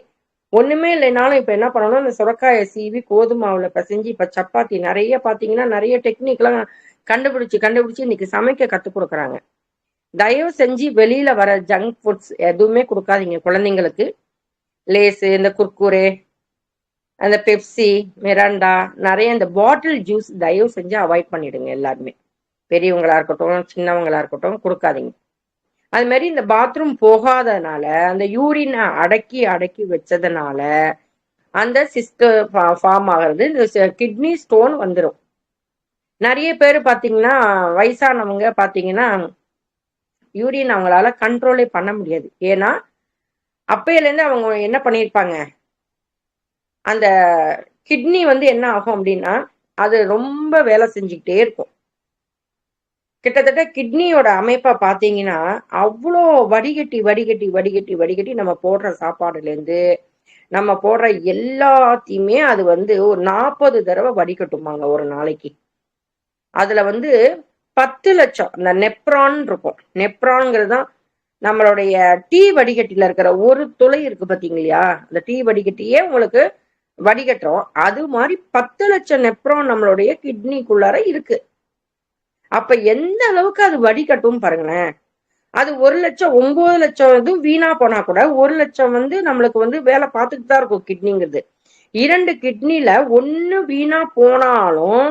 ஒண்ணுமே இல்லைனாலும் இப்ப என்ன பண்ணணும், இந்த சுரக்காயை சீவி கோதுமாவுல பிசைஞ்சு இப்ப சப்பாத்தி நிறைய பாத்தீங்கன்னா நிறைய டெக்னிக் எல்லாம் கண்டுபிடிச்சு இன்னைக்கு சமைக்க கத்துக் கொடுக்குறாங்க. தயவு செஞ்சு வெளியில வர ஜங்க் ஃபுட்ஸ் எதுவுமே கொடுக்காதீங்க குழந்தைங்களுக்கு. லேஸு, இந்த குர்குரே, அந்த பெப்சி, மிராண்டா, நிறைய இந்த பாட்டில் ஜூஸ் தயவு செஞ்சு அவாய்ட் பண்ணிடுங்க. எல்லாருமே பெரியவங்களா இருக்கட்டும், சின்னவங்களா இருக்கட்டும், கொடுக்காதீங்க. அது மாதிரி இந்த பாத்ரூம் போகாதனால, அந்த யூரினை அடக்கி அடக்கி வச்சதுனால அந்த சிஸ்ட் ஃபார்ம் ஆகிறது, இந்த கிட்னி ஸ்டோன் வந்துடும். நிறைய பேர் பாத்தீங்கன்னா வயசானவங்க பாத்தீங்கன்னா யூரின் அவங்களால கண்ட்ரோலே பண்ண முடியாது. ஏன்னா அப்பையில இருந்து அவங்க என்ன பண்ணிருப்பாங்க, அந்த கிட்னி வந்து என்ன ஆகும் அப்படின்னா அது ரொம்ப வேலை செஞ்சுக்கிட்டே இருக்கும். கிட்டத்தட்ட கிட்னியோட அமைப்பை பார்த்தீங்கன்னா அவ்வளோ வடிகட்டி வடிகட்டி வடிகட்டி வடிகட்டி நம்ம போடுற சாப்பாடுல இருந்து நம்ம போடுற எல்லாத்தையுமே அது வந்து ஒரு 40 தடவை வடிகட்டுமாங்க ஒரு நாளைக்கு. அதுல வந்து 10 லட்சம் அந்த நெப்ரான் இருக்கும். நெப்ரான்ங்கிறது தான் நம்மளுடைய டீ வடிகட்டில இருக்கிற ஒரு துளை இருக்கு பாத்தீங்களா, அந்த டீ வடிகட்டியே உங்களுக்கு வடிகட்டுறோம். அது மாதிரி 10 லட்சம் நெப்ரான் நம்மளுடைய கிட்னிக்குள்ளார இருக்கு. அப்ப எந்த அளவுக்கு அது வடிகட்டும் பாருங்களேன். அது 1 லட்சம் 9 லட்சம் இது வீணா போனா கூட 1 லட்சம் வந்து நம்மளுக்கு வந்து வேலை பார்த்துட்டு தான் இருக்கும் கிட்னிங்கிறது. 2 கிட்னில 1 வீணா போனாலும்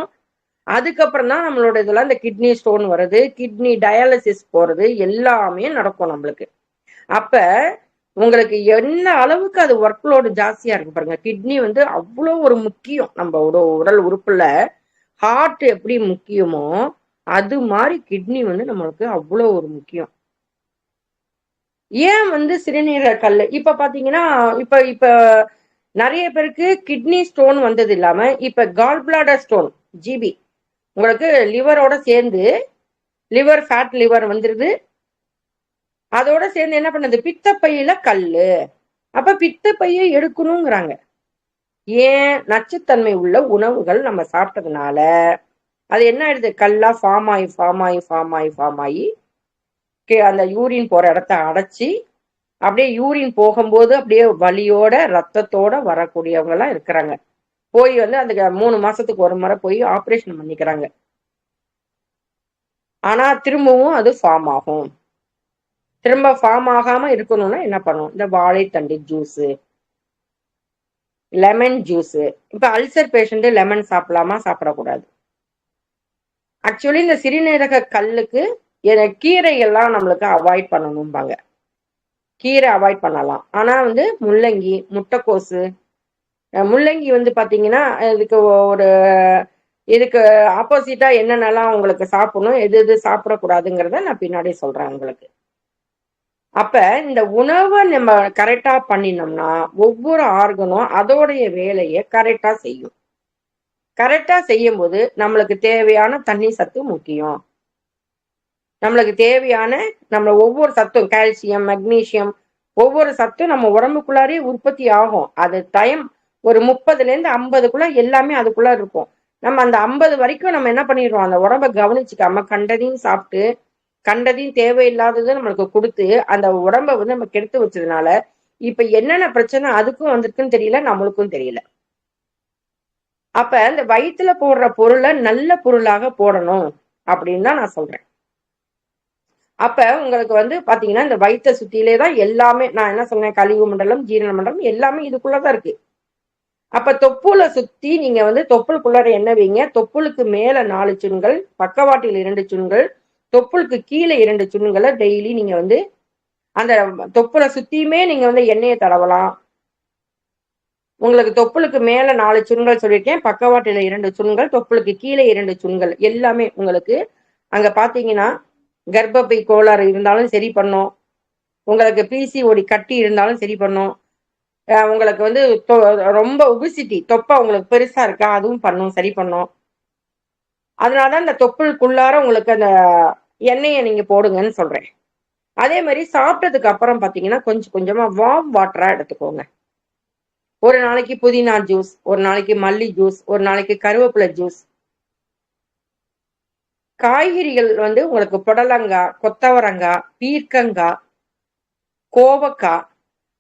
அதுக்கப்புறம் தான் நம்மளோட இதெல்லாம் இந்த கிட்னி ஸ்டோன் வருது, கிட்னி டயாலிசிஸ் போறது, எல்லாமே நடக்கும் நம்மளுக்கு. அப்ப உங்களுக்கு என்ன அளவுக்கு அது ஒர்க் லோடு ஜாஸ்தியா இருக்கு பாருங்க. கிட்னி வந்து அவ்வளோ ஒரு முக்கியம் நம்ம உடல் உறுப்புல. ஹார்ட் எப்படி முக்கியமோ அது மாதிரி கிட்னி வந்து நம்மளுக்கு அவ்வளோ ஒரு முக்கியம். ஏன் வந்து சிறுநீரக கல் இப்ப பாத்தீங்கன்னா இப்ப இப்ப நிறைய பேருக்கு கிட்னி ஸ்டோன் வந்தது இல்லாம இப்ப கால் பிளாடர் ஸ்டோன், ஜிபி, உங்களுக்கு லிவரோட சேர்ந்து லிவர் ஃபேட் லிவர் வந்துருது. அதோட சேர்ந்து என்ன பண்ணுது, பித்தப்பையில கல்லு. அப்ப பித்தப்பையை எடுக்கணுங்கிறாங்க. ஏன்? நச்சுத்தன்மை உள்ள உணவுகள் நம்ம சாப்பிட்டதுனால அது என்ன ஆயிடுது, கல்லா ஃபார்ம் ஆகி ஃபார்ம் ஆகி ஃபார்ம் ஆகி ஃபார்ம் ஆகி அந்த யூரின் போற இடத்த அடைச்சி அப்படியே யூரின் போகும்போது அப்படியே வலியோட ரத்தத்தோட வரக்கூடியவங்க எல்லாம் இருக்கிறாங்க. போய் வந்து அந்த 3 மாசத்துக்கு ஒரு முறை போய் ஆபரேஷன் பண்ணிக்கிறாங்க. ஆனா திரும்பவும் அது ஃபார்ம் ஆகும். திரும்ப ஃபார்ம் ஆகாம இருக்கணும்னா என்ன பண்ணும்? இந்த வாழைத்தண்டு ஜூஸ், லெமன் ஜூஸ். இப்ப அல்சர் பேஷண்ட் லெமன் சாப்பிடலாமா? சாப்பிடக்கூடாது. ஆக்சுவலி இந்த சிறுநீரக கல்லுக்கு கீரைகள்லாம் நம்மளுக்கு அவாய்ட் பண்ணணும்பாங்க. கீரை அவாய்ட் பண்ணலாம். ஆனா முள்ளங்கி, முட்டைக்கோசு, முள்ளங்கி பாத்தீங்கன்னா இதுக்கு ஆப்போசிட்டா என்னென்னலாம் உங்களுக்கு சாப்பிடணும், எது எது சாப்பிடக்கூடாதுங்கிறத நான் பின்னாடி சொல்றேன் உங்களுக்கு. அப்ப இந்த உணவை நம்ம கரெக்டா பண்ணினோம்னா ஒவ்வொரு ஆர்கனும் அதோடைய வேலையை கரெக்டா செய்யும். கரெக்டா செய்யும் போது நம்மளுக்கு தேவையான தண்ணி சத்து முக்கியம். நம்மளுக்கு தேவையான ஒவ்வொரு சத்தும், கால்சியம், மெக்னீசியம், ஒவ்வொரு சத்தும் நம்ம உடம்புக்குள்ளாரே உற்பத்தி ஆகும். அது டைம் ஒரு 30 to 50 எல்லாமே அதுக்குள்ள இருக்கும். நம்ம அந்த 50 வரைக்கும் நம்ம என்ன பண்ணிடுறோம், அந்த உடம்ப கவனிச்சுக்காம கண்டதையும் சாப்பிட்டு கண்டதையும் தேவையில்லாததை நம்மளுக்கு கொடுத்து அந்த உடம்ப நம்ம கெடுத்து வச்சதுனால இப்ப என்னென்ன பிரச்சனை அதுக்கும் வந்திருக்குன்னு தெரியல, நம்மளுக்கும் தெரியல. அப்ப இந்த வயிற்றுல போடுற பொருளை நல்ல பொருளாக போடணும் அப்படின்னு தான் நான் சொல்றேன். அப்ப உங்களுக்கு பாத்தீங்கன்னா இந்த வயிற்றை சுத்திலே தான் எல்லாமே, நான் என்ன சொன்னேன், கழிவு மண்டலம், ஜீரண மண்டலம் எல்லாமே இதுக்குள்ளதான் இருக்கு. அப்ப தொப்புளை சுத்தி நீங்க தொப்புளுக்குள்ளார என்ன வைங்க, தொப்புளுக்கு மேல 4 சுண்கள், பக்கவாட்டில் 2 சுண்கள், தொப்புளுக்கு கீழே 2 சுண்களை டெய்லி நீங்க அந்த தொப்புளை சுத்தியுமே நீங்க எண்ணெயை தடவலாம். உங்களுக்கு தொப்புளுக்கு மேல 4 சுண்கள் சொல்லியிருக்கேன், பக்கவாட்டில 2 சுண்கள், தொப்புளுக்கு கீழே 2 சுண்கள், எல்லாமே உங்களுக்கு அங்க பாத்தீங்கன்னா கர்ப்பப்பை கோளாறு இருந்தாலும் சரி பண்ணும், உங்களுக்கு பிசிஓடி கட்டி இருந்தாலும் சரி பண்ணும், உங்களுக்கு ரொம்ப ஒபிசிட்டி தொப்பை உங்களுக்கு பெருசா இருக்கா அதுவும் பண்ணும், சரி பண்ணும். அதனாலதான் இந்த தொப்புளுக்குள்ளார உங்களுக்கு அந்த எண்ணெயை நீங்க போடுங்கன்னு சொல்றேன். அதே மாதிரி சாப்பிட்டதுக்கு அப்புறம் பாத்தீங்கன்னா கொஞ்சம் கொஞ்சமா வார்ம் வாட்டரா எடுத்துக்கோங்க. ஒரு நாளைக்கு புதினா ஜூஸ், ஒரு நாளைக்கு மல்லி ஜூஸ், ஒரு நாளைக்கு கருவேப்பிலை ஜூஸ். காய்கறிகள் உங்களுக்கு புடலங்காய், கொத்தவரங்காய், பீர்க்கங்காய், கோவக்காய்,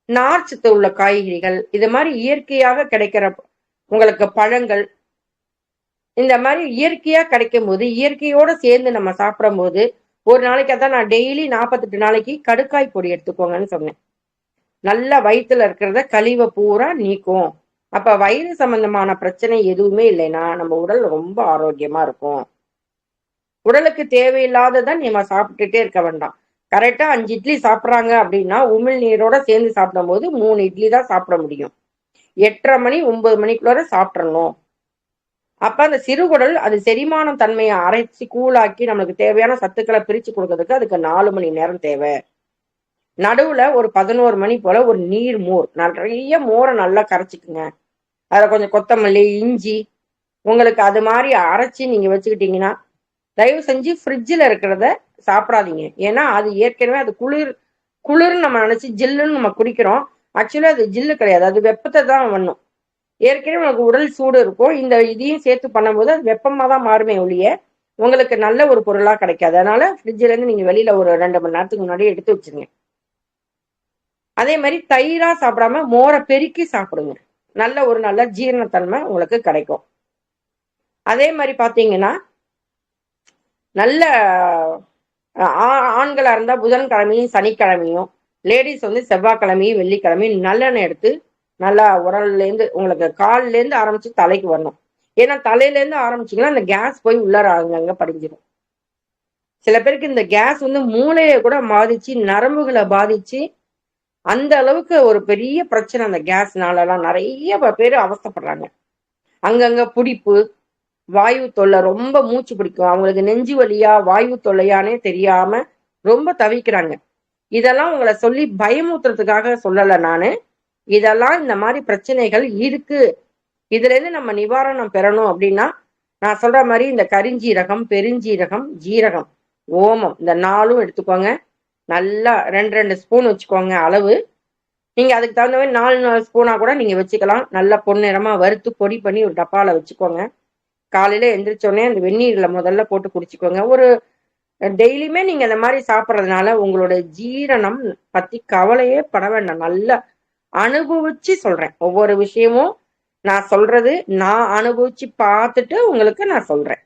நார்ச்சத்து உள்ள காய்கறிகள், இது மாதிரி இயற்கையாக கிடைக்கிற உங்களுக்கு பழங்கள், இந்த மாதிரி இயற்கையா கிடைக்கும் போது இயற்கையோட சேர்ந்து நம்ம சாப்பிடும் போது ஒரு நாளைக்கு, அதான் நான் டெய்லி 48 நாளைக்கு கடுக்காய் பொடி எடுத்துக்கோங்கன்னு சொன்னேன். நல்ல வயிற்றுல இருக்கிறத கழிவை பூரா நீக்கும். அப்ப வயிறு சம்பந்தமான பிரச்சனை எதுவுமே இல்லைன்னா நம்ம உடல் ரொம்ப ஆரோக்கியமா இருக்கும். உடலுக்கு தேவையில்லாததான் நம்ம சாப்பிட்டுட்டே இருக்க வேண்டாம். கரெக்டா 5 இட்லி சாப்பிட்றாங்க அப்படின்னா உமிழ் நீரோட சேர்ந்து சாப்பிடும் போது 3 இட்லி தான் சாப்பிட முடியும். 8:30 மணி 9 மணிக்குள்ளார சாப்பிட்றணும். அப்ப அந்த சிறுகுடல் அது செரிமானம் தன்மையை அரைச்சி கூழாக்கி நம்மளுக்கு தேவையான சத்துக்களை பிரிச்சு கொடுக்கறதுக்கு அதுக்கு 4 மணி நேரம் தேவை. நடுவுல ஒரு 11 மணி போல ஒரு நீர் மோர், நிறைய மோரை நல்லா கரைச்சிக்குங்க. அதுல கொஞ்சம் கொத்தமல்லி, இஞ்சி, உங்களுக்கு அது மாதிரி அரைச்சி நீங்க வச்சுக்கிட்டீங்கன்னா தயவு செஞ்சு ஃப்ரிட்ஜில் இருக்கிறத சாப்பிடாதீங்க. ஏன்னா அது ஏற்கனவே அது குளிர்னு நம்ம நினைச்சு ஜில்லுன்னு நம்ம குடிக்கிறோம். ஆக்சுவலா அது ஜில்லு கிடையாது, அது வெப்பத்தை தான் பண்ணும். ஏற்கனவே உங்களுக்கு உடல் சூடு இருக்கும், இந்த இதையும் சேர்த்து பண்ணும்போது அது வெப்பமா தான் மாறுமே ஒழிய உங்களுக்கு நல்ல ஒரு பொருளா கிடைக்காது. அதனால ஃப்ரிட்ஜ்ல இருந்து நீங்க வெளியில ஒரு 2 மணி நேரத்துக்கு முன்னாடி எடுத்து வச்சிருங்க. அதே மாதிரி தயிரா சாப்பிடாம மோரை பெருக்கி சாப்பிடுங்க, நல்ல ஜீரணத்தன்மை உங்களுக்கு கிடைக்கும். அதே மாதிரி பாத்தீங்கன்னா நல்ல ஆண்களா இருந்தா புதன்கிழமையும் சனிக்கிழமையும், லேடிஸ் செவ்வாய்க்கிழமையும் வெள்ளிக்கிழமையும் நல்லெண்ணெய் எடுத்து நல்லா உடல்ல இருந்து உங்களுக்கு கால்ல இருந்து ஆரம்பிச்சு தலைக்கு வரணும். ஏன்னா தலையில இருந்து ஆரம்பிச்சீங்கன்னா அந்த கேஸ் போய் உள்ளார அங்கங்க படிஞ்சிடும். சில பேருக்கு இந்த கேஸ் மூளையை கூட பாதிச்சு, நரம்புகளை பாதிச்சு, அந்த அளவுக்கு ஒரு பெரிய பிரச்சனை அந்த கேஸ்னாலலாம் நிறைய பேர் அவஸ்தைப்படுறாங்க. அங்கங்க புடிப்பு, வாயு தொல்லை, ரொம்ப மூச்சு பிடிக்கும், அவங்களுக்கு நெஞ்சு வலியா வாயு தொல்லையானே தெரியாம ரொம்ப தவிக்கிறாங்க. இதெல்லாம் உங்களை சொல்லி பயமுறுத்துறதுக்காக சொல்லல நானு. இதெல்லாம் இந்த மாதிரி பிரச்சனைகள் இருக்கு, இதுல இருந்து நம்ம நிவாரணம் பெறணும் அப்படின்னா நான் சொல்ற மாதிரி இந்த கரிஞ்சீரகம், பெருஞ்சீரகம், ஜீரகம், ஓமம் இந்த 4ம் எடுத்துக்கோங்க. நல்லா 2 ஸ்பூன் வச்சுக்கோங்க அளவு. நீங்க அதுக்கு தகுந்த மாதிரி 4 ஸ்பூனா கூட நீங்க வச்சுக்கலாம். நல்லா பொன்னிறமா வறுத்து பொடி பண்ணி ஒரு டப்பால வச்சுக்கோங்க. காலையில எந்திரிச்சோடனே அந்த வெந்நீர்ல முதல்ல போட்டு குடிச்சுக்கோங்க. ஒரு டெய்லியுமே நீங்க இந்த மாதிரி சாப்பிட்றதுனால உங்களோட ஜீரணம் பத்தி கவலையே பட வேண்டாம். நல்லா அனுபவிச்சு சொல்றேன், ஒவ்வொரு விஷயமும் நான் சொல்றது நான் அனுபவிச்சு பார்த்துட்டு உங்களுக்கு நான் சொல்றேன்.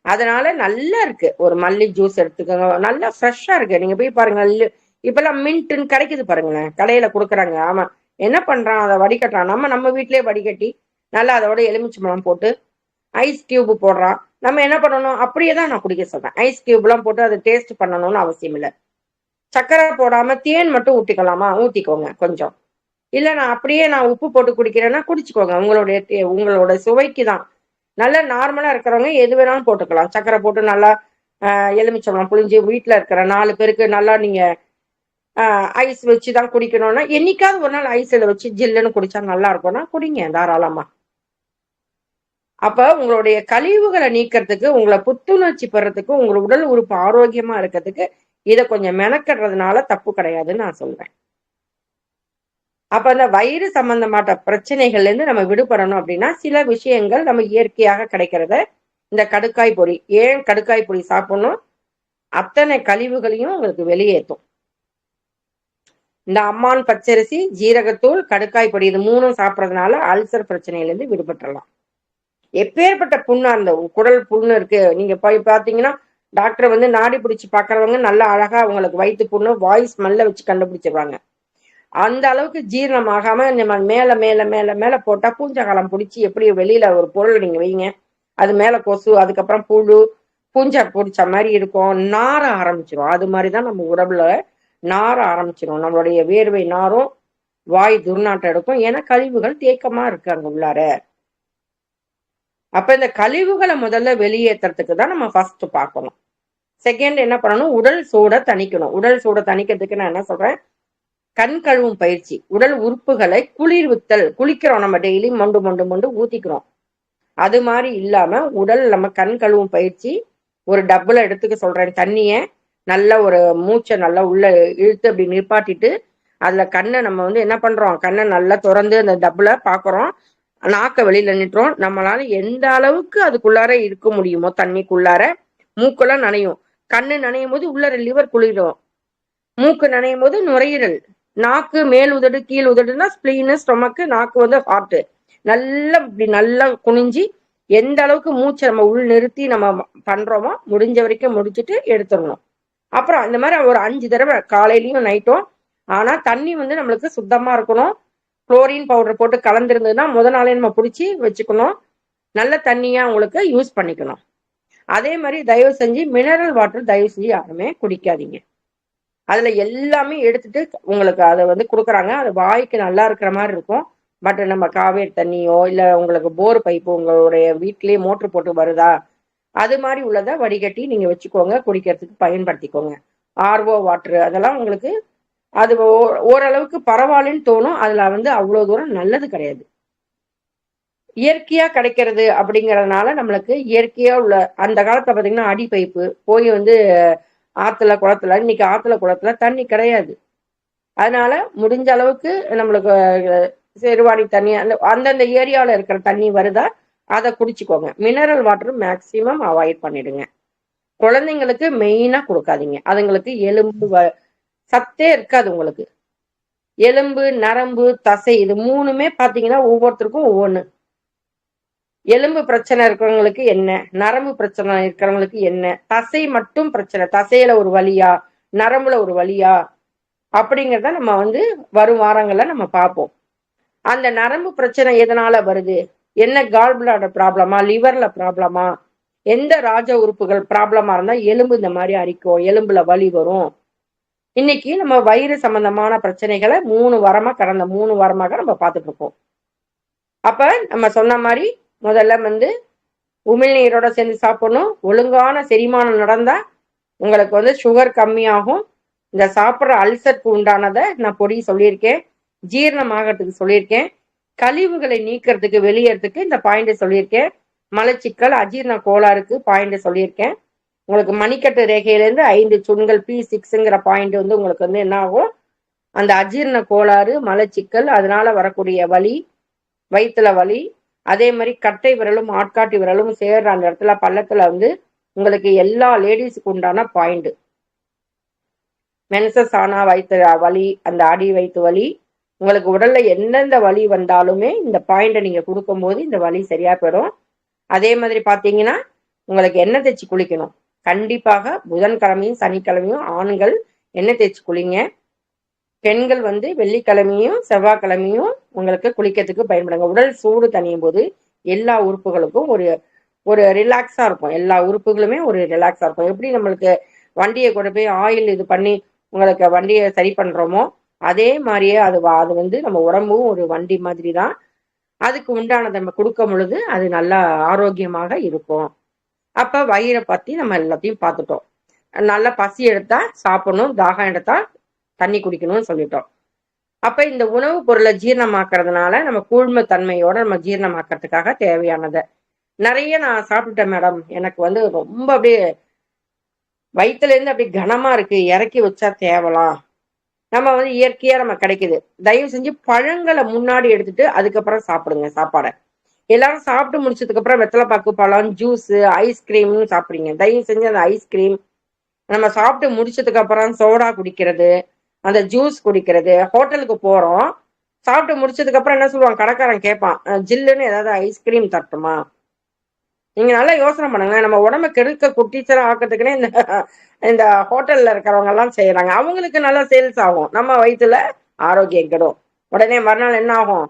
அதனால நல்லா இருக்கு. ஒரு மல்லி ஜூஸ் எடுத்துக்கோங்க, நல்லா ஃப்ரெஷ்ஷா இருக்கு. நீங்க போய் பாருங்க, இப்பெல்லாம் மின்ட்டுன்னு கிடைக்குது பாருங்களேன், கடையில கொடுக்குறாங்க. ஆமா, என்ன பண்றான், அதை வடிகட்டுறான். நம்ம வீட்லயே வடிகட்டி நல்லா அதோட எலுமிச்சம்பழம் போட்டு ஐஸ் கியூப் போடுறான். நம்ம என்ன பண்ணணும், அப்படியே தான் நான் குடிக்க சொல்றேன். ஐஸ் கியூப் எல்லாம் போட்டு அதை டேஸ்ட் பண்ணணும்னு அவசியம் இல்லை. சர்க்கரை போடாம தேன் மட்டும் ஊத்திக்கலாமா, ஊத்திக்கோங்க கொஞ்சம். இல்ல நான் அப்படியே நான் உப்பு போட்டு குடிக்கிறேன்னா குடிச்சுக்கோங்க, உங்களோட சுவைக்கு தான். நல்லா நார்மலா இருக்கிறவங்க எது வேணாலும் போட்டுக்கலாம். சர்க்கரை போட்டு நல்லா எலுமிச்சம்பழம் புளிஞ்சு வீட்டுல இருக்கிற 4 பேருக்கு நல்லா நீங்க ஐஸ் வச்சுதான் குடிக்கணும்னா, என்னைக்காவது ஒரு நாள் ஐஸ்ல வச்சு ஜில்லுன்னு குடிச்சா நல்லா இருக்கும்னா குடிங்க தாராளமா. அப்ப உங்களுடைய கழிவுகளை நீக்கிறதுக்கு, உங்களை புத்துணர்ச்சி பெறதுக்கு, உங்களோட உடல் உறுப்பு ஆரோக்கியமா இருக்கிறதுக்கு இதை கொஞ்சம் மெனக்கடுறதுனால தப்பு கிடையாதுன்னு நான் சொல்றேன். அப்ப அந்த வயிறு சம்பந்தப்பட்ட பிரச்சனைகள்ல இருந்து நம்ம விடுபடணும் அப்படின்னா சில விஷயங்கள் நம்ம இயற்கையாக கிடைக்கிறத, இந்த கடுக்காய் பொடி. ஏன் கடுக்காய் பொடி சாப்பிடணும், அத்தனை கழிவுகளையும் உங்களுக்கு வெளியேற்றும். இந்த அம்மான் பச்சரிசி, ஜீரகத்தூள், கடுக்காய் பொடி, இது 3ம் சாப்பிட்றதுனால அல்சர் பிரச்சனையில இருந்து விடுபட்டுறலாம். எப்பேற்பட்ட புண்ணா, அந்த குடல் புண்ணு இருக்கு, நீங்க போய் பாத்தீங்கன்னா டாக்டர் வந்து நாடி பிடிச்சு பாக்குறவங்க நல்லா அழகா உங்களுக்கு வயிற்று புண்ணு வாய்ஸ் ஸ்மெல்ல வச்சு கண்டுபிடிச்சிருவாங்க. அந்த அளவுக்கு ஜீரணம் ஆகாம நம்ம மேல மேல மேல மேல போட்டா பூஞ்சகாலம் பிடிச்சி, எப்படி வெளியில ஒரு பொருள் நீங்க வைங்க, அது மேல கொசு, அதுக்கப்புறம் புழு, பூஞ்சை பிடிச்ச மாதிரி இருக்கும், நார ஆரம்பிச்சிடும். அது மாதிரிதான் நம்ம உடம்புல நார ஆரம்பிச்சிடும். நம்மளுடைய வேர்வை நாரும், வாய் துர்நாற்றம் எடுக்கும். ஏன்னா கழிவுகள் தேக்கமா இருக்கு அங்க உள்ளார. அப்ப இந்த கழிவுகளை முதல்ல வெளியேற்றுறதுக்கு தான் நம்ம ஃபர்ஸ்ட் பார்க்கணும். செகண்ட் என்ன பண்ணணும், உடல் சூட தணிக்கணும். உடல் சூட தணிக்கிறதுக்கு நான் என்ன சொல்றேன், கண் கழுவும் பயிற்சி. உடல் உறுப்புகளை குளிர்வித்தல். குளிக்கிறோம் நம்ம டெய்லி, மொண்டு மொண்டு மொண்டு ஊத்திக்கிறோம். அது மாதிரி இல்லாம உடல் நம்ம கண் கழுவும் பயிற்சி ஒரு டப்புல எடுத்துக்க சொல்றேன். தண்ணிய நல்லா ஒரு மூச்சை நல்லா உள்ள இழுத்து அப்படி நிற்பாட்டிட்டு அதுல கண்ணை நம்ம வந்து என்ன பண்றோம், கண்ணை நல்லா திறந்து அந்த டப்புல பாக்குறோம், நாக்க வெளியில நிட்டுறோம். நம்மளால எந்த அளவுக்கு அதுக்குள்ளார இருக்க முடியுமோ தண்ணிக்குள்ளார. மூக்கெல்லாம் நனையும். கண்ணு நனையும் போது உள்ளார லிவர் குளிரும். மூக்கு நனையும் போது நுரையீரல். நாக்கு மேல் உதடு கீழ் உதடுனா ஸ்பிளீனு, ஸ்டொமக்கு. நாக்கு வந்து ஹார்ட். நல்லா இப்படி நல்லா குனிஞ்சி எந்த அளவுக்கு மூச்சை நம்ம உள் நிறுத்தி நம்ம பண்றோமோ முடிஞ்ச வரைக்கும் முடிச்சுட்டு எடுத்துடணும். அப்புறம் இந்த மாதிரி ஒரு 5 தடவை காலையிலயும் நைட்டும். ஆனா தண்ணி வந்து நம்மளுக்கு சுத்தமா இருக்கணும். குளோரின் பவுடர் போட்டு கலந்துருந்ததுன்னா முதல் நாளே நம்ம பிடிச்சி வச்சுக்கணும். நல்ல தண்ணியா உங்களுக்கு யூஸ் பண்ணிக்கணும். அதே மாதிரி தயவு செஞ்சு மினரல் வாட்டர் தயவு செஞ்சு யாருமே குடிக்காதீங்க. அதுல எல்லாமே எடுத்துட்டு உங்களுக்கு அதை வந்து கொடுக்குறாங்க. அது வாய்க்கு நல்லா இருக்கிற மாதிரி இருக்கும். பட் நம்ம காவேரி தண்ணியோ இல்ல உங்களுக்கு போர் பைப்பு உங்களுடைய வீட்லயே மோட்டர் போட்டு வருதா, அது மாதிரி உள்ளதை வடிகட்டி நீங்க வச்சுக்கோங்க, குடிக்கிறதுக்கு பயன்படுத்திக்கோங்க. ஆர்ஓ வாட்டர் அதெல்லாம் உங்களுக்கு அது ஓரளவுக்கு பரவாயில்லன்னு தோணும். அதுல வந்து அவ்வளவு தூரம் நல்லது கிடையாது. இயற்கையா கிடைக்கிறது அப்படிங்கறதுனால நம்மளுக்கு இயற்கையா உள்ள அந்த காலத்துல பாத்தீங்கன்னா அடி பைப்பு போய் வந்து ஆத்துல குளத்துல, இன்னைக்கு ஆத்துல குளத்துல தண்ணி கிடையாது. அதனால முடிஞ்ச அளவுக்கு நம்மளுக்கு செருவாணி தண்ணி அந்தந்த ஏரியாவில் இருக்கிற தண்ணி வருதா அதை குடிச்சுக்கோங்க. மினரல் வாட்டர் மேக்சிமம் அவாய்ட் பண்ணிடுங்க. குழந்தைங்களுக்கு மெயினா கொடுக்காதீங்க. அதுங்களுக்கு எலும்பு சத்தே இருக்காது. உங்களுக்கு எலும்பு, நரம்பு, தசை இது 3மே பாத்தீங்கன்னா ஒவ்வொருத்தருக்கும் ஒவ்வொன்று. எலும்பு பிரச்சனை இருக்கிறவங்களுக்கு என்ன, நரம்பு பிரச்சனை இருக்கிறவங்களுக்கு என்ன, தசை மட்டும் பிரச்சனை, தசையில ஒரு வலியா, நரம்புல ஒரு வலியா அப்படிங்கிறத நம்ம வந்து வரும் வாரங்கள்ல நம்ம பார்ப்போம். அந்த நரம்பு பிரச்சனை எதனால வருது, என்ன கால் பிளாடர் ப்ராப்ளமா, லிவர்ல ப்ராப்ளமா, எந்த ராஜ உறுப்புகள் ப்ராப்ளமா இருந்தா எலும்பு இந்த மாதிரி அரிக்கும், எலும்புல வலி வரும். இன்னைக்கு நம்ம வயிறு சம்பந்தமான பிரச்சனைகளை 3 வாரமா கடந்த 3 வாரமாக நம்ம பார்த்துட்டு இருக்கோம். அப்ப நம்ம சொன்ன மாதிரி முதல்ல வந்து உமிழ்நீரோட சேர்ந்து சாப்பிடணும். ஒழுங்கான செரிமானம் நடந்தா உங்களுக்கு வந்து சுகர் கம்மியாகும். இந்த சாப்பிட்ற அல்சருக்கு உண்டானதை நான் பொடி சொல்லியிருக்கேன், ஜீரணம் ஆகிறதுக்கு சொல்லியிருக்கேன், கழிவுகளை நீக்கிறதுக்கு வெளியேறதுக்கு இந்த பாயிண்ட் சொல்லியிருக்கேன், மலச்சிக்கல் அஜீரண கோளாறுக்கு பாயிண்ட் சொல்லியிருக்கேன். உங்களுக்கு மணிக்கட்டு ரேகையிலேருந்து 5 சுண்கள் P6ங்கிற பாயிண்ட் வந்து உங்களுக்கு வந்து என்ன ஆகும், அந்த அஜீரண கோளாறு, மலச்சிக்கல், அதனால வரக்கூடிய வலி, வயிற்றுல வலி, அதே மாதிரி கட்டை விரலும் ஆட்காட்டி விரலும் சேர்ற அந்த இடத்துல பள்ளத்துல வந்து உங்களுக்கு எல்லா லேடிஸுக்கு உண்டான பாயிண்ட். மென்சஸ் ஆனா வயிற்று வலி, அந்த அடி வயிற்று வலி, உங்களுக்கு உடல்ல எந்தெந்த வலி வந்தாலுமே இந்த பாயிண்டை நீங்க கொடுக்கும்போது இந்த வலி சரியா போயிடும். அதே மாதிரி பாத்தீங்கன்னா உங்களுக்கு எண்ணெய் தேய்ச்சி குளிக்கணும். கண்டிப்பாக புதன்கிழமையும் சனிக்கிழமையும் ஆண்கள் எண்ணெய் தேய்ச்சி குளிங்க. பெண்கள் வந்து வெள்ளிக்கிழமையும் செவ்வாய்க்கிழமையும் உங்களுக்கு குளிக்கிறதுக்கு பயன்படுங்க. உடல் சூடு தணியும் போது எல்லா உறுப்புகளுக்கும் ஒரு ஒரு ரிலாக்ஸா இருக்கும். எல்லா உறுப்புகளுமே ஒரு ரிலாக்ஸா இருக்கும். எப்படி நம்மளுக்கு வண்டியை கொண்டு போய் ஆயில் இது பண்ணி உங்களுக்கு வண்டியை சரி பண்றோமோ, அதே மாதிரியே அது வந்து நம்ம உடம்பும் ஒரு வண்டி மாதிரி தான். அதுக்கு உண்டானதை நம்ம கொடுக்கும் பொழுது அது நல்லா ஆரோக்கியமாக இருக்கும். அப்ப வயிறை பத்தி நம்ம எல்லாத்தையும் பார்த்துட்டோம். நல்லா பசி எடுத்தா சாப்பிடணும், தாகம் எடுத்தா தண்ணி குடிக்கணும்னு சொல்லிட்டோம். அப்ப இந்த உணவு பொருளை ஜீரணமாக்குறதுனால நம்ம கூழ்மைத்தன்மையோட நம்ம ஜீரணமாக்குறதுக்காக தேவையானதை நிறைய நான் சாப்பிட்டுட்டேன் மேடம். எனக்கு வந்து ரொம்ப அப்படியே வயிற்றுல இருந்து அப்படி கனமா இருக்கு, இறக்கி வச்சா தேவலாம். நம்ம வந்து இயற்கையா நம்ம கிடைக்குது. தயவு செஞ்சு பழங்களை முன்னாடி எடுத்துட்டு அதுக்கப்புறம் சாப்பிடுங்க சாப்பாடை. எல்லாரும் சாப்பிட்டு முடிச்சதுக்கு அப்புறம் வெத்தலைப்பாக்கு, பழம், ஜூஸ், ஐஸ்கிரீம்னு சாப்பிடுறீங்க. தயவு செஞ்சு அந்த ஐஸ்கிரீம் நம்ம சாப்பிட்டு முடிச்சதுக்கு அப்புறம் சோடா குடிக்கிறது, அந்த ஜூஸ் குடிக்கிறது. ஹோட்டலுக்கு போறோம், சாப்பிட்டு முடிச்சதுக்கு அப்புறம் என்ன சொல்லுவாங்க, கடைக்காரன் கேட்பான், ஜில்லுன்னு ஏதாவது ஐஸ்கிரீம் தட்டுமா? நீங்க நல்லா யோசனை பண்ணுங்க. நம்ம உடம்ப கெடுக்க குட்டிச்சரம் ஆக்கிறதுக்குன்னே இந்த இந்த ஹோட்டல்ல இருக்கிறவங்க எல்லாம் செய்யறாங்க. அவங்களுக்கு நல்லா சேல்ஸ் ஆகும், நம்ம வயிற்றுல ஆரோக்கியம் கெடும். உடனே மறுநாள் என்ன ஆகும்,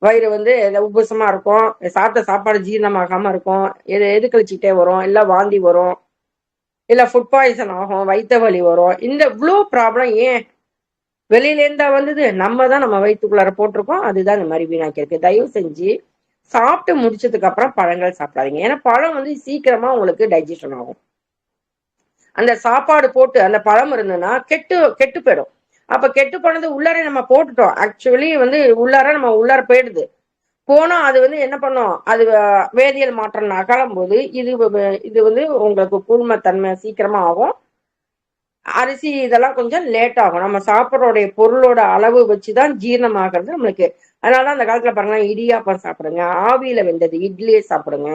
வயிறு வந்து உப்புசமா இருக்கும், சாப்பிட்ட சாப்பாடு ஜீரணமாகாம இருக்கும், எது கழிச்சுக்கிட்டே வரும், இல்ல வாந்தி வரும், இல்ல ஃபுட் பாய்சன் ஆகும், வயிற்று வலி வரும். இந்த இவ்வளோ ப்ராப்ளம் ஏன் வெளியில இருந்தா வந்தது? நம்ம தான் நம்ம வயிற்றுக்குள்ளார போட்டிருக்கோம். அதுதான் இந்த மாதிரி வீணாக்கி இருக்கு. தயவு செஞ்சு சாப்பிட்டு முடிச்சதுக்கு அப்புறம் பழங்கள் சாப்பிடாதீங்க. ஏன்னா பழம் வந்து சீக்கிரமா உங்களுக்கு டைஜஷன் ஆகும். அந்த சாப்பாடு போட்டு அந்த பழம் இருந்ததுன்னா கெட்டு போயிடும். அப்ப கெட்டு போனது உள்ளார நம்ம போட்டுட்டோம். ஆக்சுவலி வந்து உள்ளார போயிடுது. போனா அது வந்து என்ன பண்ணும், அது வேதியியல் மாற்றம் அகலும் போது இது வந்து உங்களுக்கு கூழ்மைத்தன்மை சீக்கிரமா ஆகும். அரிசி இதெல்லாம் கொஞ்சம் லேட் ஆகும். நம்ம சாப்பிட்றோடைய பொருளோட அளவு வச்சுதான் ஜீரணம் ஆகிறது நம்மளுக்கு. அதனாலதான் அந்த காலத்துல பாருங்க, இடியாப்பம் சாப்பிடுங்க, ஆவியில வெந்தது இட்லியே சாப்பிடுங்க,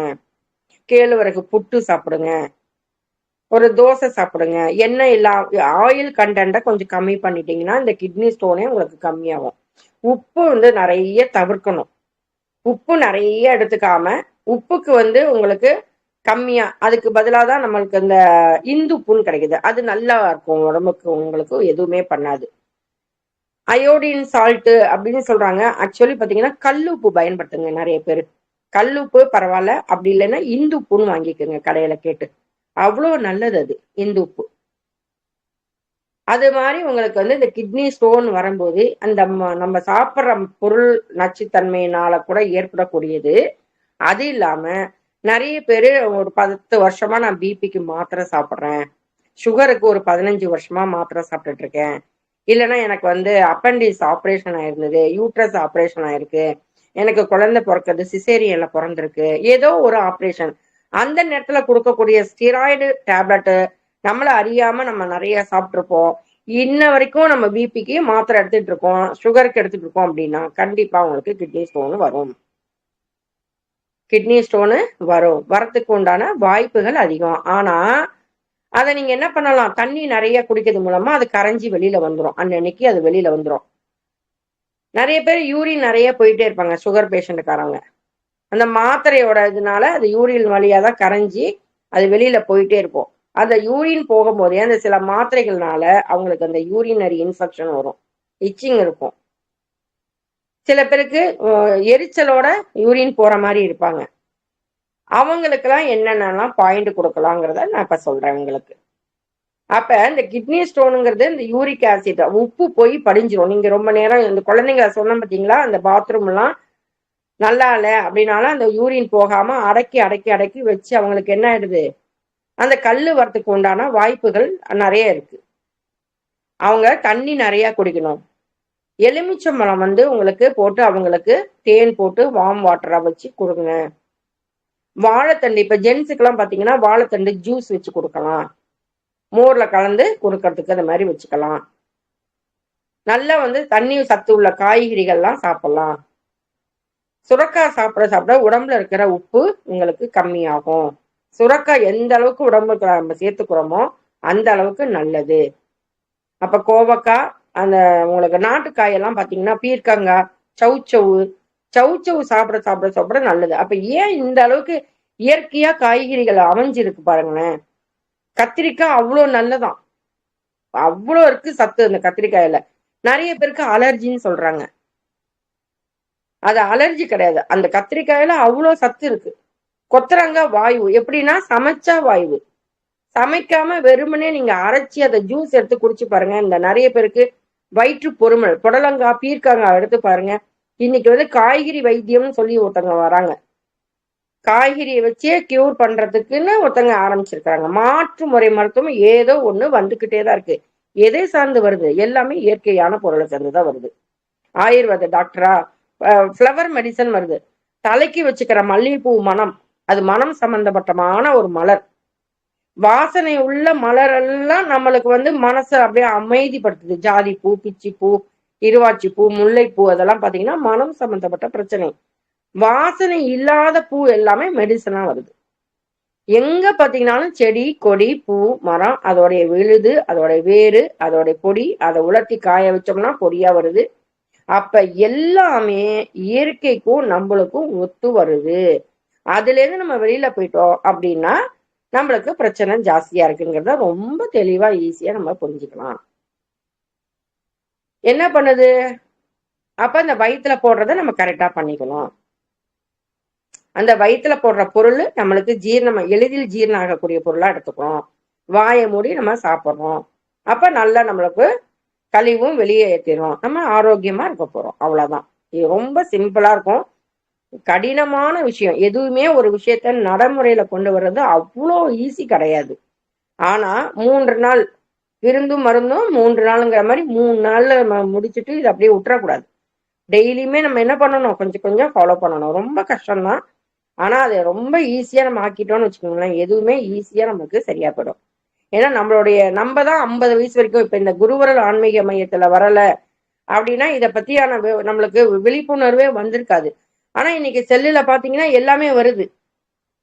கேழ்வரகு புட்டு சாப்பிடுங்க, ஒரு தோசை சாப்பிடுங்க. எண்ணெய் இல்லா ஆயில் கண்டென்ட்டை கொஞ்சம் கம்மி பண்ணிட்டீங்கன்னா இந்த கிட்னி ஸ்டோனே உங்களுக்கு கம்மியாகும். உப்பு வந்து நிறைய தவிர்க்கணும். உப்பு நிறைய எடுத்துக்காம உப்புக்கு வந்து உங்களுக்கு கம்மியா, அதுக்கு பதிலாக தான் நம்மளுக்கு இந்த இந்துப்புன்னு கிடைக்குது. அது நல்லா இருக்கும் உடம்புக்கு, உங்களுக்கு எதுவுமே பண்ணாது. அயோடின் சால்ட்டு அப்படின்னு சொல்றாங்க. ஆக்சுவலி பாத்தீங்கன்னா கல்லுப்பு பயன்படுத்துங்க நிறைய பேர். கல்லுப்பு பரவாயில்ல, அப்படி இல்லைன்னா இந்துப்புன்னு வாங்கிக்கோங்க கடையில கேட்டு. அவ்வளோ நல்லது அது இந்துப்பு. அது மாதிரி உங்களுக்கு வந்து இந்த கிட்னி ஸ்டோன் வரும்போது அந்த நம்ம சாப்பிட்ற பொருள் நச்சுத்தன்மையினால கூட ஏற்படக்கூடியது. அது இல்லாம நிறைய பேரு ஒரு 10 வருஷமா நான் பிபிக்கு மாத்திரை சாப்பிட்றேன், சுகருக்கு ஒரு 15 வருஷமா மாத்திரை சாப்பிட்டுட்டு இருக்கேன், இல்லைன்னா எனக்கு வந்து அப்பண்டிஸ் ஆப்ரேஷன் ஆயிருந்தது, யூட்ரஸ் ஆப்ரேஷன் ஆயிருக்கு, எனக்கு குழந்தை பிறக்கிறது சிசேரியன்ல பிறந்திருக்கு, ஏதோ ஒரு ஆப்ரேஷன். அந்த நேரத்துல கொடுக்கக்கூடிய ஸ்டீராய்டு டேப்லெட்டு நம்மள அறியாம நம்ம நிறைய சாப்பிட்டுருப்போம். இன்ன வரைக்கும் நம்ம பிபிக்கு மாத்திரை எடுத்துட்டு இருக்கோம், சுகருக்கு எடுத்துட்டு இருக்கோம் அப்படின்னா கண்டிப்பா உங்களுக்கு கிட்னி ஸ்டோன் வரும். கிட்னி ஸ்டோனு வரத்துக்கு உண்டான வாய்ப்புகள் அதிகம். ஆனா அதை நீங்க என்ன பண்ணலாம், தண்ணி நிறைய குடிக்கிறது மூலமா அது கரைஞ்சி வெளியில வந்துடும். அன்னைக்கு அது வெளியில வந்துடும். நிறைய பேர் யூரின் நிறைய போயிட்டே இருப்பாங்க, சுகர் பேஷண்ட்டுக்காரங்க. அந்த மாத்திரையோட இதனால அது யூரின் வழியா தான் கரைஞ்சி அது வெளியில போயிட்டே இருக்கும். அந்த யூரின் போகும்போதே அந்த சில மாத்திரைகள்னால அவங்களுக்கு அந்த யூரினரி இன்ஃபெக்ஷன் வரும், இச்சிங் இருக்கும். சில பேருக்கு எரிச்சலோட யூரின் போற மாதிரி இருப்பாங்க. அவங்களுக்கெல்லாம் என்னென்னலாம் பாயிண்ட் கொடுக்கலாங்கிறத நான் இப்ப சொல்றேன் உங்களுக்கு. அப்ப இந்த கிட்னி ஸ்டோனுங்கிறது இந்த யூரிக் ஆசிட் உப்பு போய் படிஞ்சிரும். நீங்க ரொம்ப நேரம் இந்த குழந்தைங்க சொன்ன பார்த்தீங்களா, அந்த பாத்ரூம் எல்லாம் நல்லா இல்லை அப்படின்னாலும் அந்த யூரின் போகாம அடக்கி அடக்கி அடக்கி வச்சு அவங்களுக்கு என்ன ஆயிடுது, அந்த கல்லு வரத்துக்கு உண்டான வாய்ப்புகள் நிறைய இருக்கு. அவங்க தண்ணி நிறைய குடிக்கணும். எலுமிச்சம்பழம் வந்து உங்களுக்கு போட்டு அவங்களுக்கு தேன் போட்டு வார்ம் வாட்டரா வச்சு கொடுங்க. வாழைத்தண்டு, இப்ப ஜென்ஸுக்கெல்லாம் பாத்தீங்கன்னா வாழைத்தண்டு ஜூஸ் வச்சு கொடுக்கலாம், மோர்ல கலந்து கொடுக்கறதுக்கு அந்த மாதிரி வச்சுக்கலாம். நல்லா வந்து தண்ணி சத்து உள்ள காய்கறிகள்லாம் சாப்பிடலாம். சுரக்காய் சாப்பிட சாப்பிட உடம்புல இருக்கிற உப்பு உங்களுக்கு கம்மியாகும். சுரக்காய் எந்த அளவுக்கு உடம்புக்கு நம்ம சேர்த்துக்கிறோமோ அந்த அளவுக்கு நல்லது. அப்ப கோவக்காய், அந்த உங்களுக்கு நாட்டுக்காயெல்லாம் பாத்தீங்கன்னா பீர்க்கங்காய், சவுச்சவு சவுச்சவு சாப்பிட சாப்பிட சாப்பிட நல்லது. அப்ப ஏன் இந்த அளவுக்கு இயற்கையா காய்கறிகள் அமைஞ்சிருக்கு பாருங்களேன். கத்திரிக்காய் அவ்வளோ நல்லதான். அவ்வளோ இருக்கு சத்து இந்த கத்திரிக்காயில. நிறைய பேருக்கு அலர்ஜின்னு சொல்றாங்க. அது அலர்ஜி கிடையாது. அந்த கத்திரிக்காயில அவ்வளோ சத்து இருக்கு. கொத்தரங்காய் வாயு எப்படின்னா சமைச்சா வாயு. சமைக்காம வெறுமனே நீங்க அரைச்சி அதை ஜூஸ் எடுத்து குடிச்சு பாருங்க. இந்த நிறைய பேருக்கு வயிற்று பொறுமல், புடலங்காய், பீர்க்கங்காய் எடுத்து பாருங்க. இன்னைக்கு வந்து காய்கறி வைத்தியம்னு சொல்லி ஒருத்தங்க வராங்க. காய்கறியை வச்சே கியூர் பண்றதுக்குன்னு ஒருத்தங்க ஆரம்பிச்சிருக்காங்க. மாற்று முறை மருத்துவம் ஏதோ ஒண்ணு வந்துகிட்டே தான் இருக்கு. எதை சார்ந்து வருது? எல்லாமே இயற்கையான பொருளை சார்ந்துதான் வருது. ஆயுர்வேத டாக்டரா, ஃப்ளவர் மெடிசன் வருது. தலைக்கு வச்சுக்கிற மல்லிகைப்பூ மனம், அது மனம் சம்பந்தப்பட்டமான ஒரு மலர். வாசனை உள்ள மலர் எல்லாம் நம்மளுக்கு வந்து மனசை அப்படியே அமைதிப்படுத்துது. ஜாதி பூ, பிச்சி பூ, இருவாச்சி பூ, முல்லைப்பூ, அதெல்லாம் பாத்தீங்கன்னா மனம் சம்பந்தப்பட்ட பிரச்சனை. வாசனை இல்லாத பூ எல்லாமே மெடிசனா வருது. எங்க பாத்தீங்கன்னாலும் செடி, கொடி, பூ, மரம், அதோடைய விழுது, அதோடைய வேறு, அதோடைய பொடி, அதை உலர்த்தி காய வச்சோம்னா பொடியா வருது. அப்ப எல்லாமே இயற்கைக்கும் நம்மளுக்கும் ஒத்து வருது. அதுல இருந்து நம்ம வெளியில போயிட்டோம் அப்படின்னா நம்மளுக்கு பிரச்சனை ஜாஸ்தியா இருக்குங்கிறத ரொம்ப தெளிவா ஈஸியா நம்ம புரிஞ்சுக்கலாம். என்ன பண்ணுது? அப்ப அந்த வயிற்றுல போடுறத நம்ம கரெக்டா பண்ணிக்கணும். அந்த வயிற்றுல போடுற பொருள் நம்மளுக்கு எளிதில் ஜீரணம் ஆகக்கூடிய பொருளா எடுத்துக்கணும். வாயை மூடி நம்ம சாப்பிட்றோம். அப்ப நல்லா நம்மளுக்கு கழிவும் வெளியே ஏற்றிடும். நம்ம ஆரோக்கியமா இருக்க போறோம். அவ்வளவுதான். இது ரொம்ப சிம்பிளா இருக்கும். கடினமான விஷயம் எதுவுமே ஒரு விஷயத்த நடைமுறையில கொண்டு வர்றது அவ்வளோ ஈஸி கிடையாது. ஆனா 3 நாள் விருந்தும் மருந்தும் 3 நாளுங்கிற மாதிரி 3 நாள்ல நம்ம முடிச்சுட்டு இதை அப்படியே விட்டுறக்கூடாது. டெய்லியுமே நம்ம என்ன பண்ணணும்? கொஞ்சம் கொஞ்சம் ஃபாலோ பண்ணணும். ரொம்ப கஷ்டம்தான். ஆனா அதை ரொம்ப ஈஸியா நம்ம ஆக்கிட்டோம்னு வச்சுக்கோங்களேன், எதுவுமே ஈஸியா நமக்கு சரியா போயிடும். ஏன்னா நம்ம தான் 50 வயசு வரைக்கும் இப்ப இந்த குருவரல் ஆன்மீக மையத்துல வரல அப்படின்னா இதை பத்தியான நம்மளுக்கு விழிப்புணர்வே வந்திருக்காது. ஆனா இன்னைக்கு செல்லுல பாத்தீங்கன்னா எல்லாமே வருது.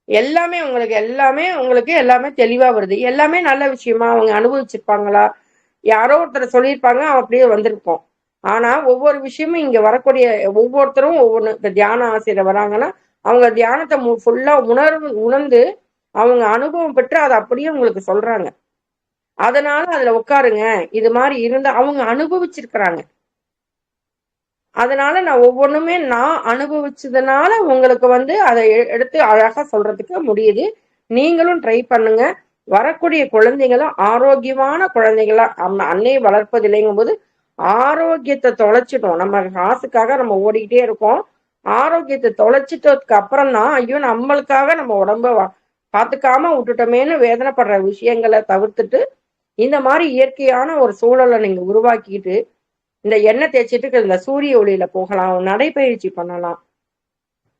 எல்லாமே தெளிவா வருது. எல்லாமே நல்ல விஷயமா அவங்க அனுபவிச்சிருப்பாங்களா, யாரோ ஒருத்தர் சொல்லியிருப்பாங்க, அப்படியே வந்திருப்போம். ஆனா ஒவ்வொரு விஷயமும் இங்க வரக்கூடிய ஒவ்வொருத்தரும் ஒவ்வொன்று. இப்ப தியான ஆசிரியர் வராங்கன்னா அவங்க தியானத்தை ஃபுல்லா உணர்ந்து அவங்க அனுபவம் பெற்று அதை அப்படியே உங்களுக்கு சொல்றாங்க. அதனால அதுல உட்காருங்க, இது மாதிரி இருந்தா அவங்க அனுபவிச்சிருக்கிறாங்க. அதனால நான் ஒவ்வொன்றுமே நான் அனுபவிச்சதுனால உங்களுக்கு வந்து அதை எடுத்து அழகா சொல்றதுக்கு முடியுது. நீங்களும் ட்ரை பண்ணுங்க. வரக்கூடிய குழந்தைங்களும் ஆரோக்கியமான குழந்தைகளா அன்னை வளர்ப்பதில்லைங்கும் போது ஆரோக்கியத்தை தொலைச்சிட்டோம். நம்ம காசுக்காக நம்ம ஓடிக்கிட்டே இருக்கோம். ஆரோக்கியத்தை தொலைச்சிட்டதுக்கு அப்புறம் தான் ஐயோ நம்மளுக்காக நம்ம உடம்ப பார்த்துக்காம விட்டுட்டோமேன்னு வேதனைப்படுற விஷயங்களை தவிர்த்துட்டு இந்த மாதிரி இயற்கையான ஒரு சூழலை நீங்க உருவாக்கிட்டு இந்த எண்ணெய் தேய்ச்சிட்டு இந்த சூரிய ஒளியில போகலாம், நடைப்பயிற்சி பண்ணலாம்.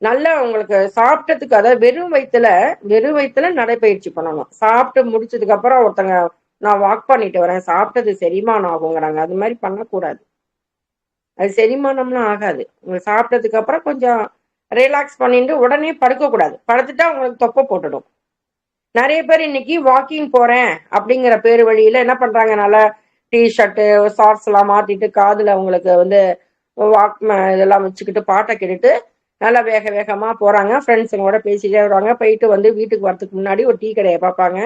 நல்லா உங்களுக்கு சாப்பிட்டதுக்கு, அதாவது வெறும் வயிற்றுல நடைப்பயிற்சி பண்ணணும். சாப்பிட்டு முடிச்சதுக்கு அப்புறம் ஒருத்தங்க நான் வாக் பண்ணிட்டு வரேன், சாப்பிட்டது செரிமானம் ஆகுங்கிறாங்க. அது மாதிரி பண்ணக்கூடாது. அது செரிமானம்லாம் ஆகாது. உங்களுக்கு சாப்பிட்டதுக்கு அப்புறம் கொஞ்சம் ரிலாக்ஸ் பண்ணிட்டு உடனே படுக்கக்கூடாது. படுத்துட்டா உங்களுக்கு தொப்பை போட்டுடும். நிறைய பேர் இன்னைக்கு வாக்கிங் போறேன் அப்படிங்கிற பேரு வழியில என்ன பண்றாங்க, நல்லா டிஷர்ட்டு ஷார்ட்ஸ் எல்லாம் மாத்திட்டு காதுல அவங்களுக்கு வந்து இதெல்லாம் வச்சுக்கிட்டு பாட்டை கேட்டுட்டு நல்லா வேக வேகமா போறாங்க. ஃப்ரெண்ட்ஸுங்களோட பேசிட்டே வருவாங்க. போயிட்டு வந்து வீட்டுக்கு வரதுக்கு முன்னாடி ஒரு டீ கடையை பார்ப்பாங்க,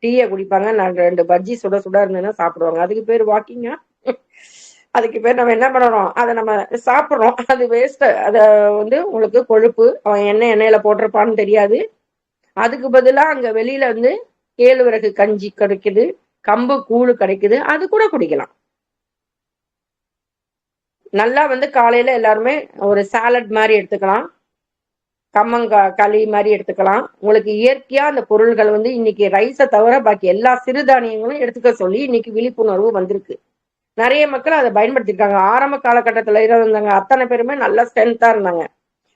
டீயை குடிப்பாங்க, 2 பஜ்ஜி சுட சுட இருந்ததுன்னா சாப்பிடுவாங்க. அதுக்கு பேர் வாக்கிங்கா? அதுக்கு பேர் நம்ம என்ன பண்ணணும், அதை நம்ம சாப்பிட்றோம், அது வேஸ்ட். அதை வந்து உங்களுக்கு கொழுப்பு, அவன் எண்ணெயில போட்டிருப்பான்னு தெரியாது. அதுக்கு பதிலா அங்க வெளியில வந்து கேழ்வரகு கஞ்சி கிடைக்குது, கம்பு கூழு கிடைக்குது, அது கூட குடிக்கலாம். நல்லா வந்து காலையில எல்லாருமே ஒரு சாலட் மாதிரி எடுத்துக்கலாம், களி மாதிரி எடுத்துக்கலாம். உங்களுக்கு இயற்கையா அந்த பொருள்கள் வந்து இன்னைக்கு ரைஸை தவிர பாக்கி எல்லா சிறுதானியங்களும் எடுத்துக்க சொல்லி இன்னைக்கு விழிப்புணர்வு வந்திருக்கு. நிறைய மக்கள் அதை பயன்படுத்திருக்காங்க. ஆரம்ப காலகட்டத்துல இருந்தாங்க அத்தனை பேருமே நல்ல ஸ்ட்ரென்த்தா இருந்தாங்க,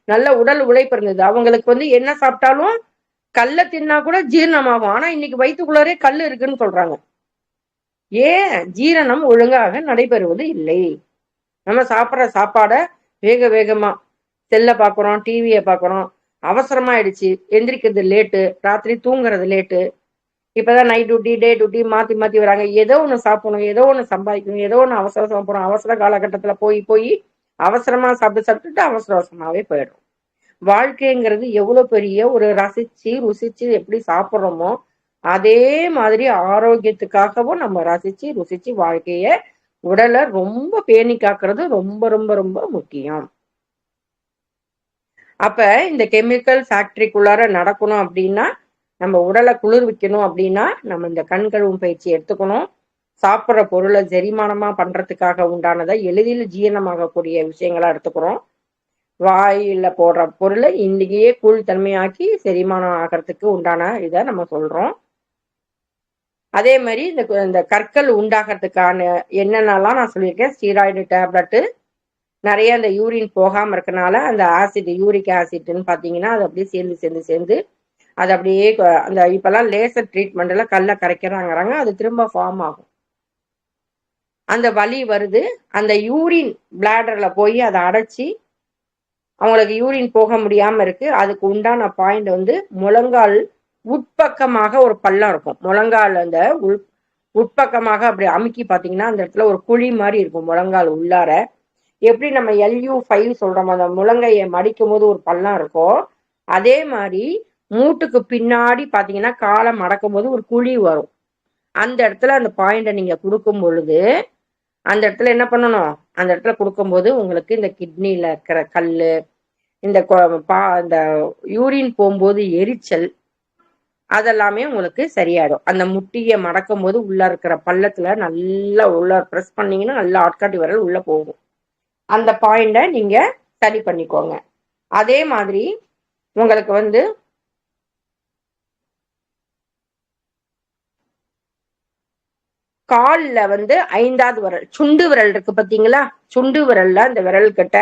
நல்ல உடல் உழைப்பு இருந்தது. அவங்களுக்கு வந்து என்ன சாப்பிட்டாலும் கல்ல தின்னா கூட ஜீரணமாகும். ஆனா இன்னைக்கு வயிற்றுக்குள்ளரே கல் இருக்குன்னு சொல்றாங்க. ஏன்? ஜீரணம் ஒழுங்காக நடைபெறுவது இல்லை. நம்ம சாப்பிட்ற சாப்பாடை வேக வேகமா செல்ல பாக்குறோம், டிவியை பாக்குறோம், அவசரமா ஆயிடுச்சு. எந்திரிக்கிறது லேட்டு, ராத்திரி தூங்குறது லேட்டு. இப்பதான் நைட் டியூட்டி டே டியூட்டி மாத்தி மாத்தி வராங்க. ஏதோ ஒண்ணு சாப்பிடணும், ஏதோ ஒண்ணு சம்பாதிக்கணும், ஏதோ ஒண்ணு அவசரம் சாப்பிடணும். அவசர காலகட்டத்துல போய் அவசரமா சாப்பிட்டுட்டு அவசர அவசரமாவே போயிடும். வாழ்க்கைங்கிறது எவ்வளவு பெரிய ஒரு ரசிச்சு ருசிச்சு எப்படி சாப்பிட்றோமோ அதே மாதிரி ஆரோக்கியத்துக்காகவும் நம்ம ரசிச்சு ருசிச்சு வாழ்க்கைய உடலை ரொம்ப பேணி காக்கிறது ரொம்ப ரொம்ப ரொம்ப முக்கியம். அப்ப இந்த கெமிக்கல் ஃபேக்டரிக்குள்ளார நடக்கணும் அப்படின்னா, நம்ம உடலை குளிர்விக்கணும் அப்படின்னா நம்ம இந்த கண் கழுவும் பயிற்சி எடுத்துக்கணும். சாப்பிட்ற பொருளை செரிமானமா பண்றதுக்காக உண்டானதை எளிதில் ஜீரணமாகக்கூடிய விஷயங்களா எடுத்துக்கிறோம். வாயில போடுற பொருளை இன்னைக்கே கூழ் தன்மையாக்கி செரிமானம் ஆகிறதுக்கு உண்டான இதை நம்ம சொல்றோம். அதே மாதிரி இந்த கற்கள் உண்டாகிறதுக்கான என்னென்னலாம் நான் சொல்லியிருக்கேன், ஸ்டீராய்டு டேப்லெட்டு, நிறைய அந்த யூரின் போகாம இருக்கனால அந்த ஆசிட் யூரிக் ஆசிட்னு பார்த்தீங்கன்னா அது அப்படியே சேர்ந்து சேர்ந்து சேர்ந்து அது அப்படியே அந்த இப்பெல்லாம் லேசர் ட்ரீட்மெண்ட்ல கல்லை கரைக்கிறாங்கிறாங்க, அது திரும்ப ஃபார்ம் ஆகும். அந்த வலி வருது, அந்த யூரின் பிளாடர்ல போய் அதை அடைச்சி அவங்களுக்கு யூரின் போக முடியாம இருக்கு. அதுக்கு உண்டான பாயிண்ட் வந்து முழங்கால் உட்பக்கமாக ஒரு பள்ளம் இருக்கும். முழங்கால் அந்த உட்பக்கமாக அப்படி அமுக்கி பார்த்தீங்கன்னா அந்த இடத்துல ஒரு குழி மாதிரி இருக்கும். முழங்கால் உள்ளார எப்படி நம்ம LU5 சொல்றோம், அந்த முழங்கையை மடிக்கும் போது ஒரு பள்ளம் இருக்கும், அதே மாதிரி மூட்டுக்கு பின்னாடி பார்த்தீங்கன்னா காலை மடக்கும் போது ஒரு குழி வரும். அந்த இடத்துல அந்த பாயிண்டை நீங்க கொடுக்கும் பொழுது அந்த இடத்துல என்ன பண்ணணும், அந்த இடத்துல கொடுக்கும்போது உங்களுக்கு இந்த கிட்னில இருக்கிற கல், இந்த இந்த யூரின் போகும்போது எரிச்சல், அதெல்லாமே உங்களுக்கு சரியாயிடும். அந்த முட்டியை மடக்கும் போது உள்ள இருக்கிற பள்ளத்துல நல்லா உள்ள ப்ரெஸ் பண்ணீங்கன்னா நல்லா ஆட்காட்டி விரல் உள்ள போகும். அந்த பாயிண்டை நீங்க சரி பண்ணிக்கோங்க. அதே மாதிரி உங்களுக்கு வந்து கால்ல வந்து 5வது விரல், சுண்டு விரல் இருக்கு பாத்தீங்களா, சுண்டு விரல்ல அந்த விரல் கிட்ட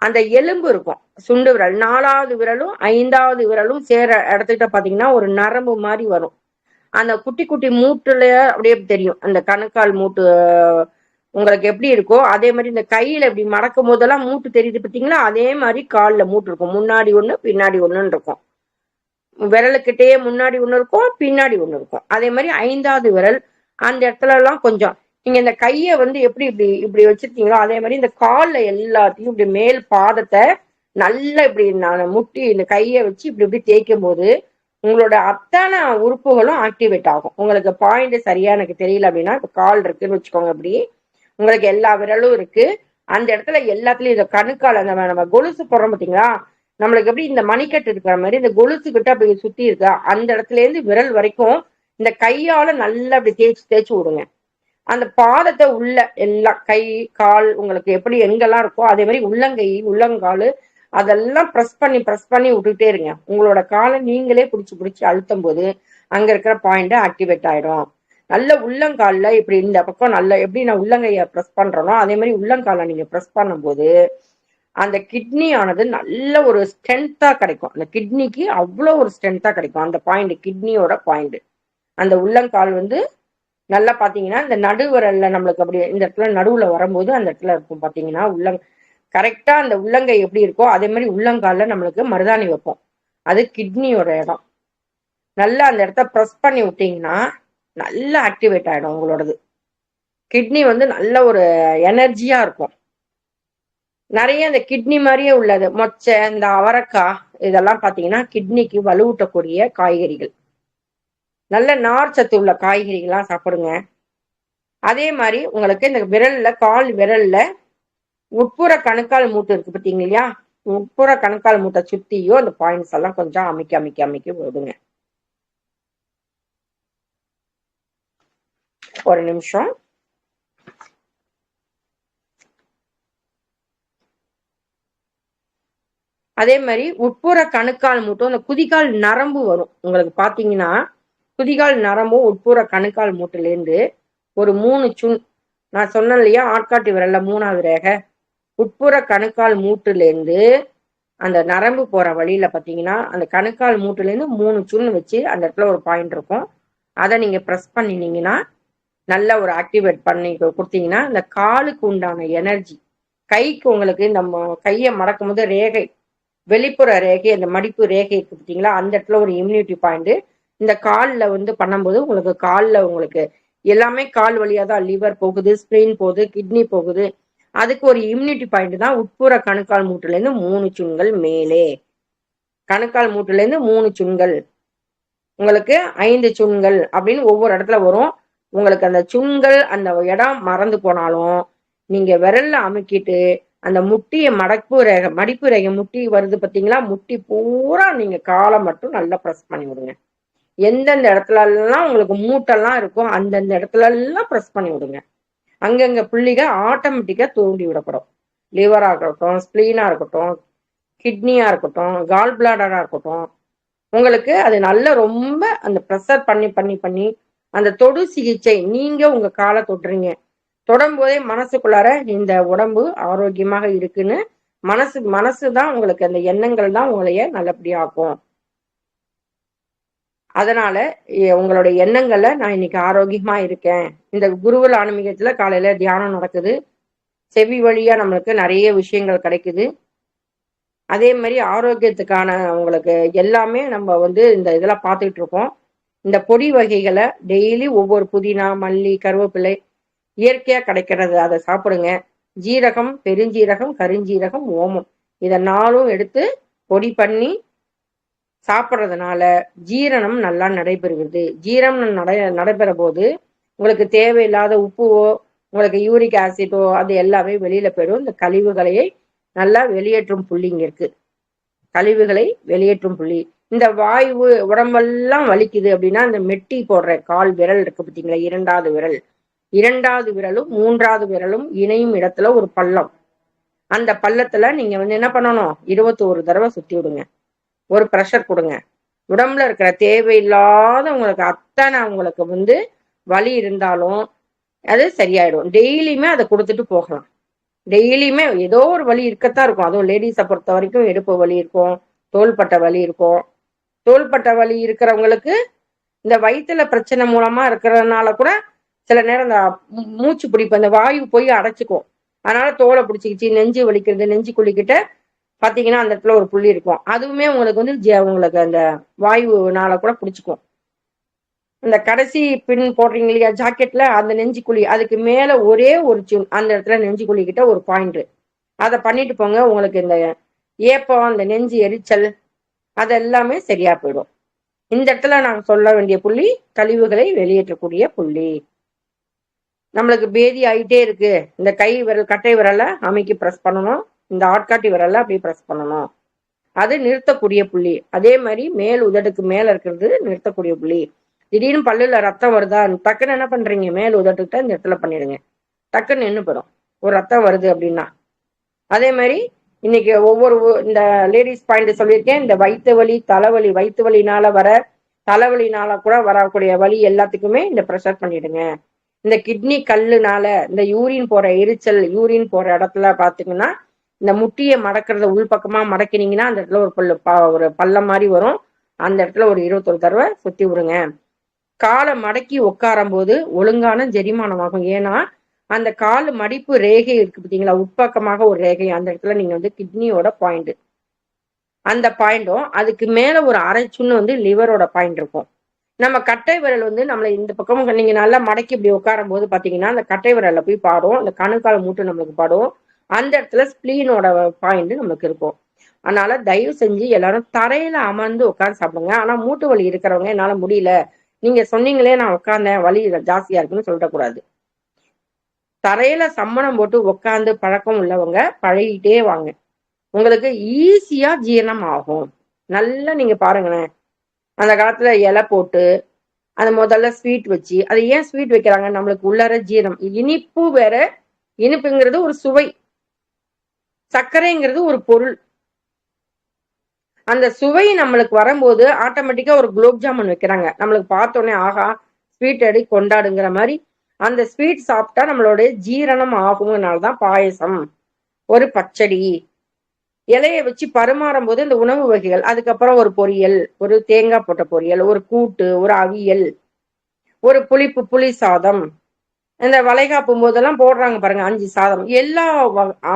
அந்த எலும்பு இருக்கும். சுண்டு விரல் 4வது விரலும் 5வது விரலும் சேர இடத்துக்கிட்ட பாத்தீங்கன்னா ஒரு நரம்பு மாதிரி வரும். அந்த குட்டி குட்டி மூட்டுல அப்படியே தெரியும். அந்த கணுக்கால் மூட்டு உங்களுக்கு எப்படி இருக்கோ அதே மாதிரி இந்த கையில இப்படி மடக்கும் போதெல்லாம் மூட்டு தெரியுது பார்த்தீங்களா, அதே மாதிரி காலில் மூட்டு இருக்கும். முன்னாடி ஒன்று பின்னாடி ஒன்றுன்னு இருக்கும். விரலுக்கிட்டேயே முன்னாடி ஒன்று இருக்கும், பின்னாடி ஒன்று இருக்கும். அதே மாதிரி 5வது விரல் அந்த இடத்துல எல்லாம் கொஞ்சம் நீங்க இந்த கையை வந்து எப்படி இப்படி இப்படி வச்சிருக்கீங்களோ அதே மாதிரி இந்த காலில் எல்லாத்தையும் இப்படி மேல் பாதத்தை நல்லா இப்படி நான் முட்டி இந்த கையை வச்சு இப்படி இப்படி தேய்க்கும் போது உங்களோட அத்தனை உறுப்புகளும் ஆக்டிவேட் ஆகும். உங்களுக்கு பாயிண்ட் சரியா எனக்கு தெரியல அப்படின்னா இப்போ கால் இருக்குன்னு வச்சுக்கோங்க, அப்படி உங்களுக்கு எல்லா விரலும் இருக்கு. அந்த இடத்துல எல்லாத்துலயும் இந்த கணுக்கால் அந்த நம்ம கொலுசு போடுறோம் பார்த்தீங்களா, நம்மளுக்கு எப்படி இந்த மணிக்கட்டு இருக்கிற மாதிரி இந்த கொலுசு கிட்ட அப்படி சுத்தி இருக்கா, அந்த இடத்துல இருந்து விரல் வரைக்கும் இந்த கையால நல்லா அப்படி தேய்ச்சி தேய்ச்சி விடுங்க. அந்த பாதத்தை உள்ள எல்லாம் கை கால் உங்களுக்கு எப்படி எங்கெல்லாம் இருக்கோ அதே மாதிரி உள்ளங்கை உள்ளங்கால் அதெல்லாம் ப்ரெஸ் பண்ணி விட்டுட்டே இருங்க. உங்களோட காலை நீங்களே பிடிச்சி அழுத்தும் போது அங்க இருக்கிற பாயிண்ட் ஆக்டிவேட் ஆயிடும். நல்ல உள்ளங்கால்ல இப்படி இந்த பக்கம் நல்ல எப்படி நான் உள்ளங்கைய ப்ரெஸ் பண்றேனோ அதே மாதிரி உள்ளங்கால நீங்க ப்ரெஸ் பண்ணும்போது அந்த கிட்னி ஆனது நல்ல ஒரு ஸ்ட்ரென்த்தா கிடைக்கும். அந்த கிட்னிக்கு அவ்வளோ ஒரு ஸ்ட்ரென்த்தா கிடைக்கும். அந்த பாயிண்ட் கிட்னியோட பாயிண்ட் அந்த உள்ளங்கால் வந்து நல்லா பாத்தீங்கன்னா இந்த நடுவரல்ல நம்மளுக்கு அப்படி இந்த இடத்துல நடுவுல வரும்போது அந்த இடத்துல இருக்கும் பாத்தீங்கன்னா கரெக்டா அந்த உள்ளங்கை எப்படி இருக்கோ அதே மாதிரி உள்ளங்கால்ல நம்மளுக்கு மருதாணி வைப்போம், அது கிட்னியோட இடம். நல்லா அந்த இடத்த ப்ரெஸ் பண்ணி விட்டீங்கன்னா நல்லா ஆக்டிவேட் ஆயிடும் உங்களோடது. கிட்னி வந்து நல்ல ஒரு எனர்ஜியா இருக்கும். நிறைய இந்த கிட்னி மாதிரியே உள்ளது மொச்சை, இந்த அவரைக்காய், இதெல்லாம் பாத்தீங்கன்னா கிட்னிக்கு வலுவூட்டக்கூடிய காய்கறிகள். நல்ல நார் சத்து உள்ள காய்கறிகள்லாம் சாப்பிடுங்க. அதே மாதிரி உங்களுக்கு இந்த விரல்ல கால் விரல்ல உட்புற கணுக்கால் மூட்டு இருக்கு பார்த்தீங்க இல்லையா, உட்புற கணுக்கால் மூட்டை சுத்தியோ அந்த பாயிண்ட்ஸ் எல்லாம் கொஞ்சம் அமைக்கி விடுங்க. ஒரு நிமிஷம். அதே மாதிரி உட்புற கணுக்கால் மூட்டும் அந்த குதிகால் நரம்பு வரும். உங்களுக்கு பாத்தீங்கன்னா குதிகால் நரம்பும் உட்புற கணுக்கால் மூட்டுல இருந்து ஒரு 3 சுண், நான் சொன்னேன் இல்லையா ஆட்காட்டி விரல்ல 3வது ரேகை, உட்புற கணுக்கால் மூட்டுல இருந்து அந்த நரம்பு போற வழியில பாத்தீங்கன்னா அந்த கணுக்கால் மூட்டுல இருந்து 3 சுண் வச்சு அந்த இடத்துல ஒரு பாயிண்ட் இருக்கும். அதை நீங்க ப்ரெஸ் பண்ணினீங்கன்னா நல்லா ஒரு ஆக்டிவேட் பண்ணி கொடுத்தீங்கன்னா இந்த காலுக்கு உண்டான எனர்ஜி, கைக்கு உங்களுக்கு இந்த கையை மடக்கும் போது ரேகை வெளிப்புற ரேகை அந்த மடிப்பு ரேகை இருக்கு பார்த்தீங்களா, அந்த இடத்துல ஒரு இம்யூனிட்டி பாயிண்ட் இந்த காலில் வந்து பண்ணும்போது உங்களுக்கு காலில் உங்களுக்கு எல்லாமே கால் வழியா தான் லிவர் போகுது, ஸ்பிரெயின் போகுது, கிட்னி போகுது. அதுக்கு ஒரு இம்யூனிட்டி பாயிண்ட் தான் உட்புற கணுக்கால் மூட்டுல இருந்து 3 சுண்கள் மேலே, கணுக்கால் மூட்டுல இருந்து 3 சுண்கள் உங்களுக்கு 5 சுண்கள் அப்படின்னு ஒவ்வொரு இடத்துல வரும். உங்களுக்கு அந்த சுண்கள் அந்த இடம் மறந்து போனாலும் நீங்க விரல்ல அமுக்கிட்டு அந்த முட்டிய மடிப்பு ரேகை முட்டி வருது பார்த்தீங்களா? முட்டி பூரா நீங்க காலை மட்டும் நல்லா பிரஸ் பண்ணி விடுங்க. எந்தெந்த இடத்துல எல்லாம் உங்களுக்கு மூட்டெல்லாம் இருக்கும் அந்தந்த இடத்துல எல்லாம் பிரஸ் பண்ணி விடுங்க. அங்கங்க புள்ளிக ஆட்டோமேட்டிக்கா தூண்டி விடப்படும். லிவரா இருக்கட்டும், ஸ்பிளீனா இருக்கட்டும், கிட்னியா இருக்கட்டும், கால் பிளாடரா இருக்கட்டும், உங்களுக்கு அது நல்ல ரொம்ப அந்த ப்ரெஷர் பண்ணி பண்ணி பண்ணி அந்த தொடு சிகிச்சை நீங்க உங்க காலை தொடுறீங்க. தொடும்போதே மனசுக்குள்ளார இந்த உடம்பு ஆரோக்கியமாக இருக்குன்னு மனசு தான் உங்களுக்கு அந்த எண்ணங்கள் தான் உங்களைய நல்லபடியா ஆக்கும். அதனால உங்களுடைய எண்ணங்கள்ல நான் இன்னைக்கு ஆரோக்கியமா இருக்கேன். இந்த குருவல் ஆன்மீகத்துல காலையில தியானம் நடக்குது. செவி வழியா நம்மளுக்கு நிறைய விஷயங்கள் கிடைக்குது. அதே மாதிரி ஆரோக்கியத்துக்கான உங்களுக்கு எல்லாமே நம்ம இந்த இதெல்லாம் பார்த்துக்கிட்டு இருக்கோம். இந்த பொடி வகைகளை டெய்லி ஒவ்வொரு புதினா, மல்லி, கருவேப்பிலை இயற்கையா கிடைக்கிறது அதை சாப்பிடுங்க. ஜீரகம், பெருஞ்சீரகம், கருஞ்சீரகம், ஓமம் இதை 4ம் எடுத்து பொடி பண்ணி சாப்பிட்றதுனால ஜீரணம் நல்லா நடைபெறுகிறது. ஜீரணம் நடைபெற போது உங்களுக்கு தேவையில்லாத உப்புவோ உங்களுக்கு யூரிக் ஆசிடோ அது எல்லாமே வெளியில போயிடும். இந்த கழிவுகளையே நல்லா வெளியேற்றும் புள்ளி இங்க இருக்கு. கழிவுகளை வெளியேற்றும் புள்ளி. இந்த வாயு உடம்பெல்லாம் வலிக்குது அப்படின்னா இந்த மெட்டி போடுற கால் விரல் இருக்கு பார்த்தீங்களா? 2வது விரல், 2வது விரலும் 3வது விரலும் இணையும் இடத்துல ஒரு பள்ளம். அந்த பள்ளத்துல நீங்க என்ன பண்ணணும்? 21 தடவை சுத்தி விடுங்க. ஒரு ப்ரெஷர் கொடுங்க. உடம்புல இருக்கிற தேவையில்லாத உங்களுக்கு அத்தனை உங்களுக்கு வலி இருந்தாலும் அது சரியாயிடும். டெய்லியுமே அதை கொடுத்துட்டு போகலாம். டெய்லியுமே ஏதோ ஒரு வலி இருக்கத்தான் இருக்கும். அதுவும் லேடிஸை பொறுத்த வரைக்கும் இடுப்பு வலி இருக்கும், தோள்பட்டை வலி இருக்கும். தோள்பட்டை வலி இருக்கிறவங்களுக்கு இந்த வயிற்றுல பிரச்சனை மூலமா இருக்கிறதுனால கூட சில நேரம் இந்த மூச்சு பிடிப்பு அந்த வாயு போய் அடைச்சிக்கும். அதனால தோலை பிடிச்சிக்கிச்சு, நெஞ்சு வலிக்கிறது, நெஞ்சு குளிக்கிட்ட பாத்தீங்கன்னா அந்த இடத்துல ஒரு புள்ளி இருக்கும். அதுவுமே உங்களுக்கு உங்களுக்கு அந்த வாயுனால கூட பிடிச்சிக்கும். இந்த கடைசி பின் போடுறீங்க இல்லையா ஜாக்கெட்ல, அந்த நெஞ்சு குழி அதுக்கு மேல ஒரே ஒரு அந்த இடத்துல நெஞ்சு குழி கிட்ட ஒரு பாயிண்ட் அதை பண்ணிட்டு போங்க. உங்களுக்கு இந்த ஏப்பம், இந்த நெஞ்சு எரிச்சல் அதெல்லாமே சரியா போயிடும். இந்த இடத்துல நாங்க சொல்ல வேண்டிய புள்ளி கழிவுகளை வெளியேற்றக்கூடிய புள்ளி. நம்மளுக்கு பேதி ஆயிட்டே இருக்கு, இந்த கை விரல் கட்டை விரலை அமைக்கி பிரஸ் பண்ணணும். இந்த ஆட்காட்டி விரல்ல அப்படி பிரஸ் பண்ணணும். அது நிறுத்தக்கூடிய புள்ளி. அதே மாதிரி மேல் உதடுக்கு மேல இருக்கிறது நிறுத்தக்கூடிய புள்ளி. திடீர்னு பல்லுல ரத்தம் வருதா, டக்குன்னு என்ன பண்றீங்க? மேல் உதட்டுக்கிட்ட இந்த இடத்துல பண்ணிடுங்க. டக்குன்னு நின்று போயிடும் ஒரு ரத்தம் வருது அப்படின்னா. அதே மாதிரி இன்னைக்கு ஒவ்வொரு இந்த லேடிஸ் பாயிண்ட் சொல்லியிருக்கேன். இந்த வயிற்று வலி, தலைவலி, வயிற்று வலினால வர தலைவலினால கூட வரக்கூடிய வலி எல்லாத்துக்குமே இந்த ப்ரெஷர் பண்ணிடுங்க. இந்த கிட்னி கல்லுனால இந்த யூரின் போற எரிச்சல், யூரின் போற இடத்துல பாத்தீங்கன்னா இந்த முட்டியை மடக்கிறத உள்பக்கமா மடக்கினீங்கன்னா அந்த இடத்துல ஒரு பள்ளம் மாதிரி வரும். அந்த இடத்துல ஒரு 21 தடவை சுத்தி விடுங்க. காலை மடக்கி உட்காரும் போது ஒழுங்கான ஜெரிமானமாகும். ஏன்னா அந்த கால் மடிப்பு ரேகை இருக்கு பார்த்தீங்களா? உட்பக்கமாக ஒரு ரேகை, அந்த இடத்துல நீங்க கிட்னியோட பாயிண்ட், அந்த பாயிண்டும் அதுக்கு மேல ஒரு அரை சுண்ணு லிவரோட பாயிண்ட் இருக்கும். நம்ம கட்டை விரல் நம்மளை இந்த பக்கம் நீங்க நல்லா மடக்கி இப்படி உட்காரும் போது பாத்தீங்கன்னா அந்த கட்டை விரல்ல போய் பாடும். அந்த கணுக்கால் மூட்டு நம்மளுக்கு பாடும். அந்த இடத்துல ஸ்பிளீனோட பாயிண்ட் நமக்கு இருக்கும். அதனால தயவு செஞ்சு எல்லாரும் தரையில அமர்ந்து உட்காந்து சாப்பிடுங்க. ஆனா மூட்டு வலி இருக்கிறவங்க என்னால முடியல, நீங்க சொன்னீங்களே நான் உட்கார்ந்தேன் வலி ஜாஸ்தியா இருக்குன்னு சொல்லிடக்கூடாது. தரையில சம்மணம் போட்டு உட்காந்து பழக்கம் உள்ளவங்க பழகிட்டே வாங்க. உங்களுக்கு ஈஸியா ஜீரணம் ஆகும். நல்லா நீங்க பாருங்களேன், அந்த காலத்துல இலை போட்டு அது முதல்ல ஸ்வீட் வச்சு, அது ஏன் ஸ்வீட் வைக்கிறாங்க? நம்மளுக்கு உள்ளார ஜீரணம். இனிப்பு வேற, இனிப்புங்கிறது ஒரு சுவை, சர்க்கரைங்கிறது ஒரு பொருள். அந்த சுவை நம்மளுக்கு வரும்போது ஆட்டோமேட்டிக்கா ஒரு குலோப் ஜாமுன் வைக்கிறாங்க. நம்மளுக்கு பார்த்தோன்னே ஆகா ஸ்வீட் அடி கொண்டாடுங்கிற மாதிரி அந்த ஸ்வீட் சாப்பிட்டா நம்மளுடைய ஜீரணம் ஆகுங்கனால்தான் பாயசம், ஒரு பச்சடி, இலையை வச்சு பரிமாறும் போது இந்த உணவு வகைகள், அதுக்கப்புறம் ஒரு பொரியல், ஒரு தேங்காய் போட்ட பொரியல், ஒரு கூட்டு, ஒரு அவியல், ஒரு புளி சாதம், இந்த வளைகாப்பும் போதெல்லாம் போடுறாங்க பாருங்க 5 சாதம், எல்லா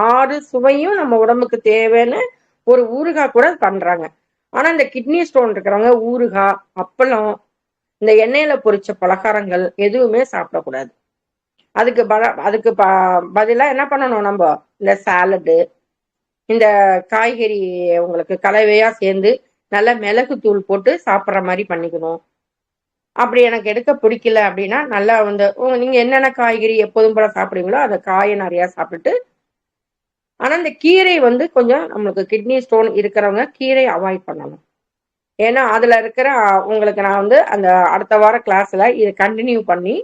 6 சுவையும் நம்ம உடம்புக்கு தேவைன்னு ஒரு ஊறுகாய் கூட பண்றாங்க. ஆனா இந்த கிட்னி ஸ்டோன் இருக்கிறவங்க ஊறுகாய், அப்பளம், இந்த எண்ணெயில பொரிச்ச பலகாரங்கள் எதுவுமே சாப்பிடக்கூடாது. அதுக்கு பதிலா என்ன பண்ணணும்? நம்ம இந்த சாலடு, இந்த காய்கறி உங்களுக்கு கலவையா சேர்ந்து நல்ல மிளகு தூள் போட்டு சாப்பிட்ற மாதிரி பண்ணிக்கணும். அப்படி எனக்கு எடுக்க பிடிக்கல அப்படின்னா நல்லா வந்து நீங்க என்னென்ன காய்கறி எப்போதும் போல சாப்பிடுவீங்களோ அந்த காயை நிறைய சாப்பிட்டு. ஆனா இந்த கீரை வந்து கொஞ்சம் நம்மளுக்கு கிட்னி ஸ்டோன் இருக்கிறவங்க கீரை அவாய்ட் பண்ணணும். ஏன்னா அதுல இருக்கிற உங்களுக்கு நான் வந்து அந்த அடுத்த வார கிளாஸ்ல இதை கண்டினியூ பண்ணி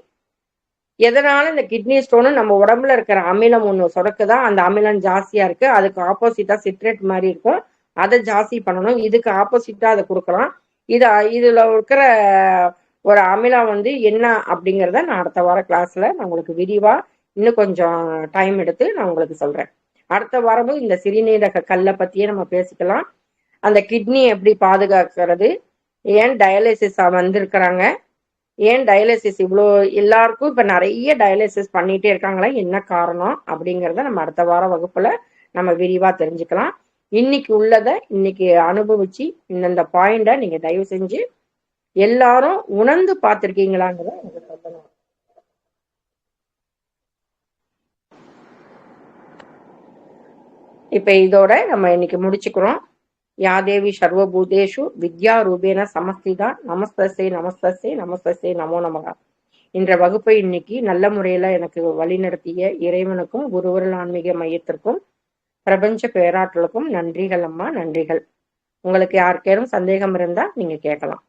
எதனால இந்த கிட்னி ஸ்டோனு நம்ம உடம்புல இருக்கிற அமிலம் ஒண்ணு சுரக்குதா, அந்த அமிலம் ஜாஸ்தியா இருக்கு. அதுக்கு ஆப்போசிட்டா சிட்ரேட் மாதிரி இருக்கும். அதை ஜாஸ்தி பண்ணணும். இதுக்கு ஆப்போசிட்டா அதை கொடுக்கலாம். இது இதுல இருக்கிற ஒரு அமிலம் வந்து என்ன அப்படிங்கிறத நான் அடுத்த வார கிளாஸ்ல நான் உங்களுக்கு விரிவா இன்னும் கொஞ்சம் டைம் எடுத்து நான் உங்களுக்கு சொல்றேன். அடுத்த வாரமும் இந்த சிறுநீரக கல்லை பத்தியே நம்ம பேசிக்கலாம். அந்த கிட்னி எப்படி பாதுகாக்கிறது, ஏன் டயாலிசிஸ் வந்திருக்கிறாங்க, ஏன் டயாலிசிஸ் இவ்வளோ எல்லாருக்கும் இப்ப நிறைய டயாலிசிஸ் பண்ணிட்டே இருக்காங்களா, என்ன காரணம் அப்படிங்கிறத நம்ம அடுத்த வார வகுப்புல நம்ம விரிவா தெரிஞ்சுக்கலாம். இன்னைக்கு உள்ளதை இன்னைக்கு அனுபவிச்சு இந்த பாயிண்ட நீங்க தயவு செஞ்சு எல்லாரும் உணர்ந்து பார்த்திருக்கீங்களாங்கிறத எனக்கு சொல்லணும். இப்ப இதோட நம்ம இன்னைக்கு முடிச்சுக்கிறோம். யாதேவி சர்வபூதேஷு வித்யா ரூபேன சமஸ்திதா நமஸ்தசே நமஸ்தசே நமஸ்தசே நமோ நமகா. என்ற வகுப்பை இன்னைக்கு நல்ல முறையில எனக்கு வழிநடத்திய இறைவனுக்கும் குருவருள் ஆன்மீக மையத்திற்கும் பிரபஞ்ச பேராற்றலுக்கும் நன்றிகள் அம்மா, நன்றிகள். உங்களுக்கு யாருக்கேனும் சந்தேகம் இருந்தா நீங்க கேட்கலாம்.